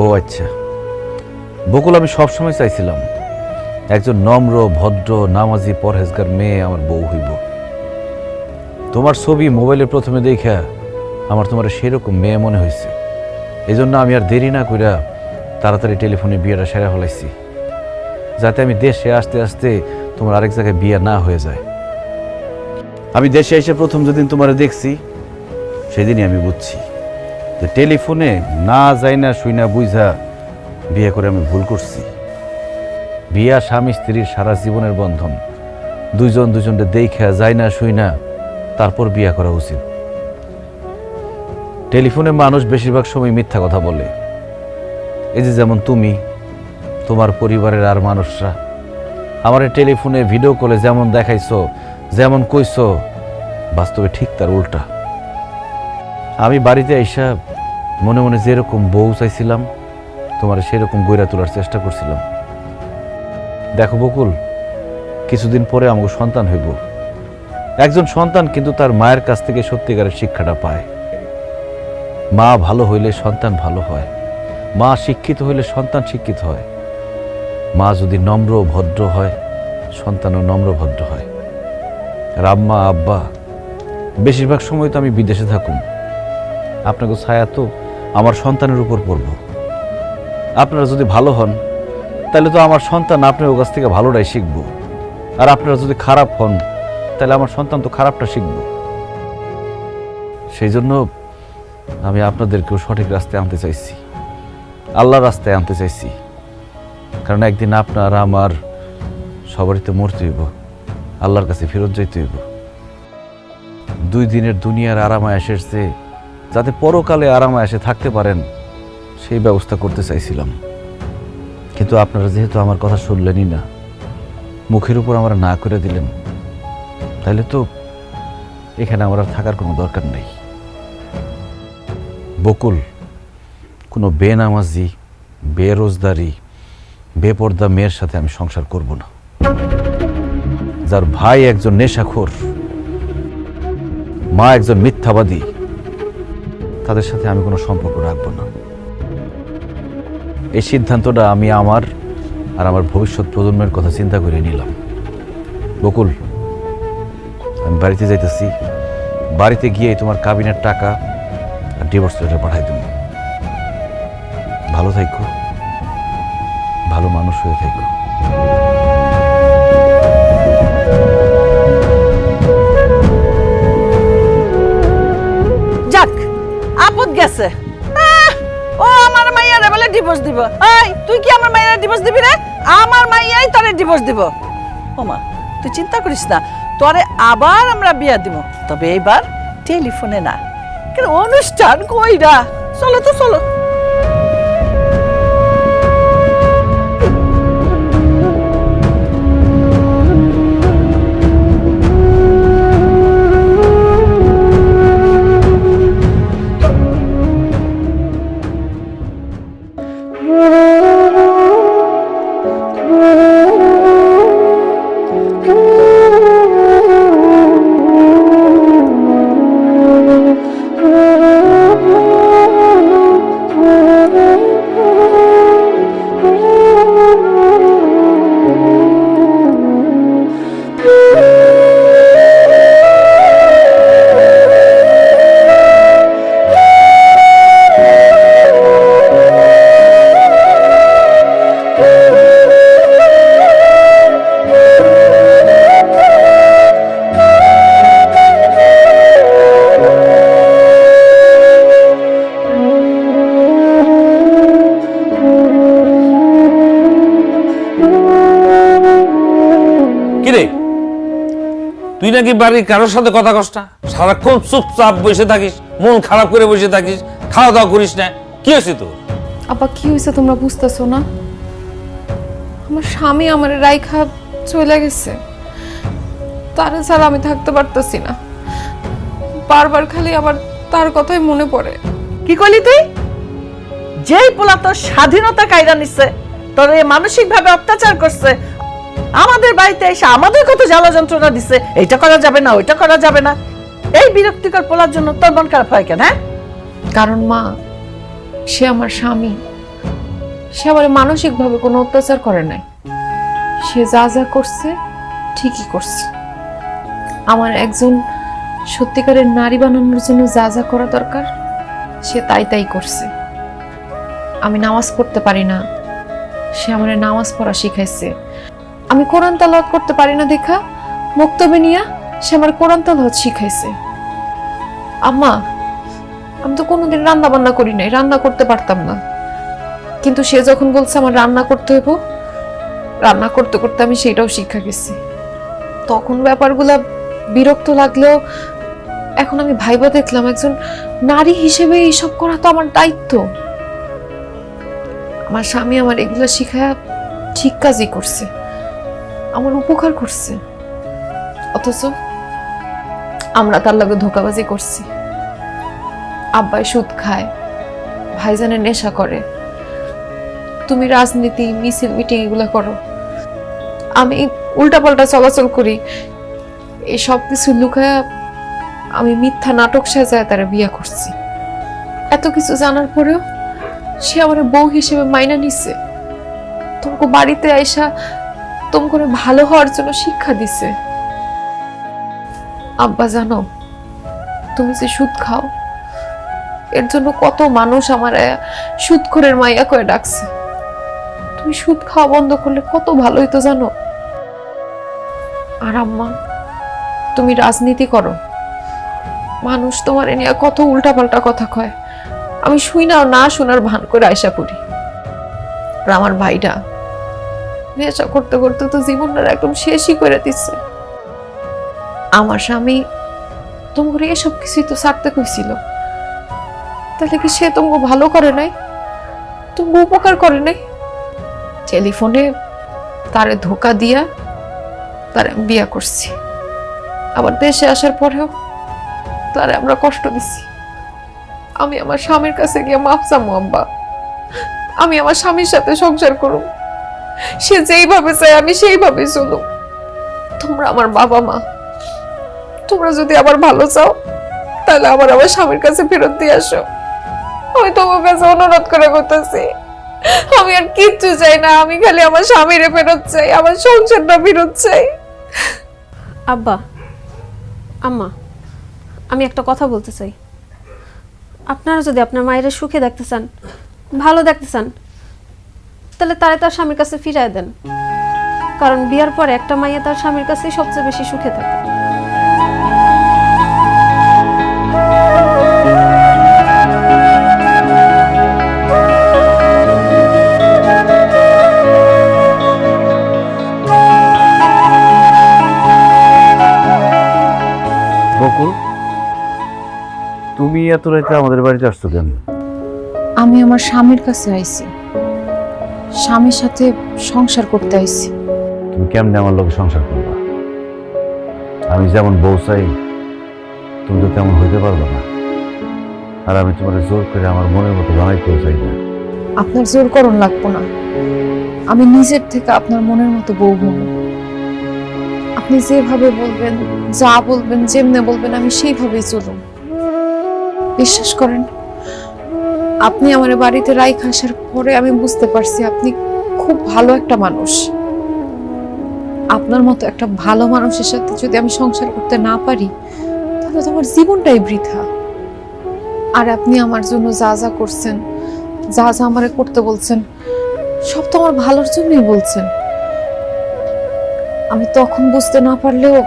ও আচ্ছা বকুল, আমি সবসময় চাইছিলাম একজন নম্র ভদ্র নামাজি পরহেজগার মেয়ে আমার বউ হইব। তোমার ছবি মোবাইলে প্রথমে দেখা আমার তোমার সেরকম মেয়ে মনে হয়েছে। এই জন্য আমি আর দেরি না কইরা তাড়াতাড়ি টেলিফোনে বিয়েটা সেরা ফেলাইছি, যাতে আমি দেশে আসতে আসতে তোমার আরেক জায়গায় বিয়ে না হয়ে যায়। আমি দেশে এসে প্রথম যেদিন তোমার দেখছি সেদিনই আমি বুঝছি যে টেলিফোনে না যাই না শুই না বুঝা বিয়ে করে আমি ভুল করছি। বিয়া স্বামী স্ত্রীর সারা জীবনের বন্ধন, দুইজন দুজনকে দেখা যায় না শুই না তারপর বিয়ে করা উচিত। টেলিফোনে মানুষ বেশিরভাগ সময় মিথ্যা কথা বলে। এই যে যেমন তুমি, তোমার পরিবারের আর মানুষরা আমার টেলিফোনে ভিডিও কলে যেমন দেখাইছো যেমন কইছো, বাস্তবে ঠিক তার উল্টা। আমি বাড়িতে আইসা মনে মনে যেরকম বউ চাইছিলাম তোমার সেরকম গইরা তোলার চেষ্টা করছিলাম। দেখো বকুল, কিছুদিন পরে আমাকে সন্তান হইব। একজন সন্তান কিন্তু তার মায়ের কাছ থেকে সত্যিকারের শিক্ষাটা পায়। মা ভালো হইলে সন্তান ভালো হয়, মা শিক্ষিত হইলে সন্তান শিক্ষিত হয়, মা যদি নম্র ভদ্র হয় সন্তানও নম্র ভদ্র হয়। আর আম্মা আব্বা বেশিরভাগ সময় তো আমি বিদেশে থাকুম, আপনাকে ছায়া তো আমার সন্তানের উপর পড়ব। আপনারা যদি ভালো হন তাহলে তো আমার সন্তান আপনার কাছ থেকে ভালোটাই শিখব, আর আপনারা যদি খারাপ হন তাহলে আমার সন্তান তো খারাপটা শিখব। সেই জন্য আমি আপনাদেরকেও সঠিক রাস্তায় আনতে চাইছি, আল্লাহর রাস্তায় আনতে চাইছি। কারণ একদিন আপনার আমার সবারই তো মরতে হইব, আল্লাহর কাছে ফেরত যাইতে হইব। 2 দিনের দুনিয়ার আরামায়েশ এসেছে, যাতে পরকালে আরামায়েশে থাকতে পারেন সেই ব্যবস্থা করতে চাইছিলাম। কিন্তু আপনারা যেহেতু আমার কথা শুনলেনই না, মুখের উপর আমরা না করে দিলেন, তাহলে তো এখানে আমার আর থাকার কোনো দরকার নেই। বকুল, কোনো বেনামাজি বেরোজগারি বেপর্দা মেয়ের সাথে আমি সংসার করব না। যার ভাই একজন নেশাখোর, মা একজন মিথ্যাবাদী, তাদের সাথে আমি কোনো সম্পর্ক রাখবো না। এই সিদ্ধান্তটা আমি আমার আর আমার ভবিষ্যৎ প্রজন্মের কথা চিন্তা করে নিলাম। বকুল, আমি বাড়িতে যাইতেছি, বাড়িতে গিয়ে তোমার কাবিনের টাকা আর ডিভোর্স লেটার পাঠাই দেব। ভালো থাকো, ভালো মানুষ হয়ে থাকো। যাক, আপদ গেছে। ও আমার মাইয়ারে বলে ডিভোর্স দিব। এই তুই কি আমার মাইয়ারে ডিভোর্স দিবি রে? আমার মাইয়াই তোরে ডিভোর্স দিব। ও মা, তুই চিন্তা করিস না, তোরে আবার আমরা বিয়া দিব, তবে এইবার টেলিফোনে না। কেন অনুষ্ঠান কইরা? চলো তো চলো। তুই নাকি বাড়ির কারোর সাথে কথা কস না, সারাক্ষণ চুপচাপ বসে থাকিস, মন খারাপ করে বসে থাকিস, খাওয়া দাওয়া করিস না, কি হয়েছে তোর? আব্বা কি হয়েছে তোমরা বুঝতেছো না? আমার স্বামী আমার রাইখা চলে গেছে, তার ছাড়া আমি থাকতে পারতেছি না। বারবার খালি আমার তার কথাই মনে পড়ে। কি করলি তুই? যেই পোলা তোর স্বাধীনতা কায়দা নিচ্ছে, তোর মানসিক ভাবে অত্যাচার করছে, আমাদের বাড়িতে এসে আমাদের কত জ্বালা যন্ত্রণা দিচ্ছে, এইটা করা যাবে না ওইটা করা যাবে না, এই বিরক্তিকর পোলার জন্য তোর মন খারাপ হয় কেন? হ্যাঁ, কারণ মা, সে আমার স্বামী, সে আমার মানসিক ভাবে কোনো অত্যাচার করে নাই। সে যা যা করছে ঠিকই করছে। আমার একজন সত্যিকারের নারী বানানোর জন্য যা যা করা দরকার সে তাই তাই করছে। আমি নামাজ পড়তে পারি না, সে আমার নামাজ পড়া শিখাইছে। আমি কোরআন তেলাওয়াত করতে পারি না দেখা মক্তবে নিয়া সে আমার কোরআন তেলাওয়াত শিখাইছে। আম্মা, আমি তো কোনোদিন রান্না বান্না করি নাই, রান্না করতে পারতাম না, কিন্তু সে যখন বলছে আমার রান্না করতে হইব, রান্না করতে করতে আমি সেটাও শিক্ষা গেছি। তখন ব্যাপারগুলা বিরক্ত লাগলেও এখন আমি ভাইবা দেখলাম একজন নারী হিসেবে এইসব করা তো আমার দায়িত্ব। আমার স্বামী আমার এগুলো শিখায় ঠিক কাজই করছে, আমার উপকার করছে, অথচ আমরা তার লগে ধোঁকাবাজি করছি। আব্বাই সুদ খায়, ভাইজানের নেশা করে, তুমি রাজনীতি মিছিল মিটিং এগুলো করো, আমি উল্টাপাল্টা চলাচল করি। এই সব কিছু লুকায়া আমি মিথ্যা নাটক সাজায় তারা বিয়া করছি। এত কিছু জানার পরেও সে আমার বউ হিসেবে মাইনা নিছে, তোমাকে বাড়িতে আইসা তোমাকে ভালো হওয়ার জন্য শিক্ষা দিছে। আব্বা জানো, তুমি যে সুদ খাও এর জন্য কত মানুষ আমার সুদখোরের মাইয়া করে ডাকছে। তুমি সুদ খাওয়া বন্ধ করলে কত ভালো হইতো জানো। আর আম্মা, তুমি রাজনীতি করো, মানুষ তোমার নিয়ে কত উল্টাপাল্টা কথা কয়, আমি শুই না না শোনার ভান করে আয়সা করি। আর আমার ভাইটা নেশা করতে করতে তো জীবনটা একদম শেষই করে দিচ্ছে। আমার স্বামী তোমাকে এসব কিছুই তো ছাড়তে কইছিল, তাহলে কি সে তোমাকে ভালো করে নাই, তোমাকে উপকার করে নাই? টেলিফোনে তারে ধোকা দিয়া তারে বিয়া করছি, আবার দেশে আসার পরেও তারে আমরা কষ্ট দিছি। আমি আমার স্বামীর কাছে গিয়ে মাফ চামু আব্বা, আমি আমার স্বামীর সাথে সংসার করুম, সে যেইভাবে চায় আমি সেইভাবে চলুম। তোমরা আমার বাবা মা, তোমরা যদি আবার ভালো চাও তাহলে আবার আমার স্বামীর কাছে ফেরত দিয়ে আসো। আমি তোমার কাছে অনুরোধ করে করতেছি, আমি আর কিচ্ছু চাই না, আমি খালি আমার স্বামীরে ফেরত চাই, আমার সংসারটা ফেরত চাই। আব্বা, আম্মা, আমি একটা কথা বলতে চাই। আপনারা যদি আপনার মায়ের সুখে দেখতে চান, ভালো দেখতে চান, তাহলে তারে তার স্বামীর কাছে ফিরায় দেন, কারণ বিয়ার পরে একটা মাইয়া তার স্বামীর কাছেই সবচেয়ে বেশি সুখে থাকে। বকুল, তুমি এত রাতে আমাদের বাড়িতে আসছো কেন? আমি আমার স্বামীর কাছে আইছি, স্বামীর সাথে সংসার করতে আইছি। তুমি কেমনে আমার লোকে সংসার করবা? আমি যেমন বউ চাই তুমি তো তেমন হইতে পারবে না, আর আমি তোমার জোর করে আমার মনের মতো বানাইতেও চাই না। আপনার জোর করণ লাগবো না, আমি নিজের থেকে আপনার মনের মতো বউ হব। আপনি যেভাবে বলবেন, যা বলবেন, যেমনে বলবেন আমি সেইভাবেই চলুন। বিশ্বাস করেন, আপনি আমার বাড়িতে রাইখা আসার পরে আমি বুঝতে পারছি আপনি খুব ভালো একটা মানুষ। আপনার মতো একটা ভালো মানুষের সাথে যদি আমি সংসার করতে না পারি তাহলে তো আমার জীবনটাই বৃথা। আর আপনি আমার জন্য যা যা করছেন, যা যা আমারে করতে বলছেন, সব তো আমার ভালোর জন্যই বলছেন। আমি তখন বুঝতে না পারলেও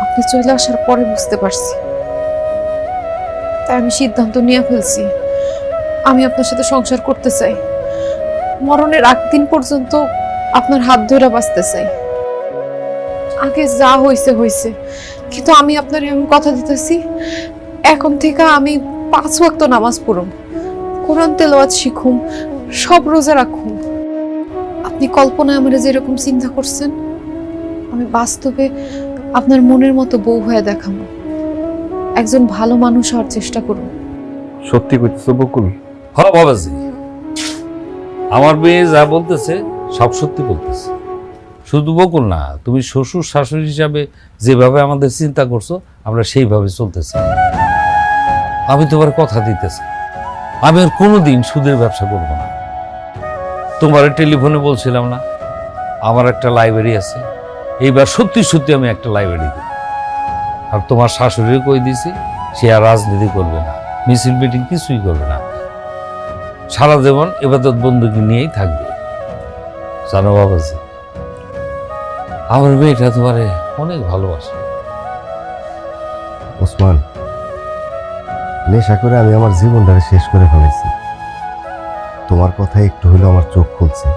আপনি চলে আসার পরে বুঝতে পারছি, তাই আমি সিদ্ধান্ত নিয়ে ফেলছি আমি আপনার সাথে সংসার করতে চাই। মরণের আগ দিন পর্যন্ত আপনার হাত ধরে বাঁচতে চাই। আগে যা হয়েছে হয়েছে, কিন্তু আমি আপনার এমন কথা দিতেছি, এখন থেকে আমি 5 ওয়াক্ত নামাজ পড়ুম, কোরআন তেলাওয়াত শিখুম, সব রোজা রাখুম। আপনি কল্পনায় আমার যেরকম চিন্তা করছেন, আমি বাস্তবে আপনার মনের মতো বউ হয়ে দেখাবো। একজন ভালো মানুষ হওয়ার চেষ্টা করুন। সত্যি কইতেছো বকুল? হ্যাঁ বাবাজি, আমার মেয়ে যা বলতেছে সব সত্যি বলতেছে। শুধু বকুল না, তুমি শ্বশুর শাশুড়ি হিসাবে যেভাবে আমাদের চিন্তা করছো, আমরা সেইভাবে চলতেছি। আমি তোমার কথা দিতেছি, আমি আর কোনোদিন সুদের ব্যবসা করবো না। তোমার টেলিফোনে বলছিলাম না আমার একটা লাইব্রেরি আছে, এইবার সত্যি সত্যি আমি একটা লাইব্রেরি দেব। আর তোমার শাশুড়িও কই দিছি, সে আর রাজনীতি করবে না, মিছিল মিটিং কিছুই করবে না, সারা জীবন ইবাদত বন্দুকি নিয়েই থাকবে। জানো বাবাজি, আমার মেয়েটা তোমারে অনেক ভালোবাসে। ওসমান, নেশা করে আমি আমার জীবনটাকে শেষ করে ফেলেছি। তোমার কথা একটু হলেও আমার চোখ খুলছে।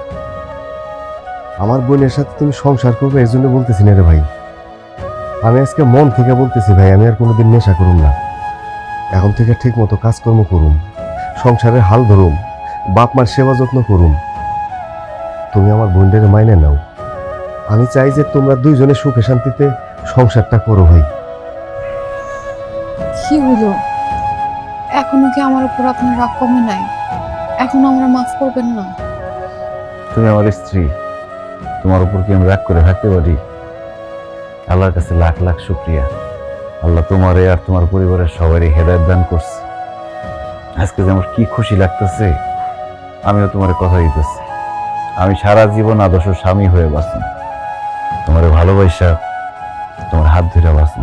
আমার বোনের সাথে তুমি সংসার করবে এই জন্য বলতেছি না রে ভাই। আমি আজকে মন থেকে বলতেছি ভাই, আমি আর কোনোদিন নেশা করুম না। এখন থেকে ঠিক মতো কাজকর্ম করুম, সংসারের হাল ধরুম, বাপ মার সেবা যত্ন করুম। তুমি আমার বোনদের মাইনে নাও। আমি চাই যে তোমরা দুইজনে সুখে শান্তিতে সংসারটা করো ভাই। কি হলো, এখনো কি আমার উপর আপনার রাগ কমে নাই? এখনো আমরা মাফ করবেন না? তুমি আমার স্ত্রী, তোমার উপর কি আমি রাগ করে থাকতে পারি? আল্লাহর কাছে লাখ লাখ শুকরিয়া, আল্লাহ তোমারে আর তোমার পরিবারের সবারই হেদায়েত দান করছে। আজকে যে আমার কি খুশি লাগতেছে। আমিও তোমার কথা দিতেছি, আমি সারা জীবন আদর্শ স্বামী হয়ে বাঁচি, তোমার ভালোবাসা, তোমার হাত ধরে বাঁচি।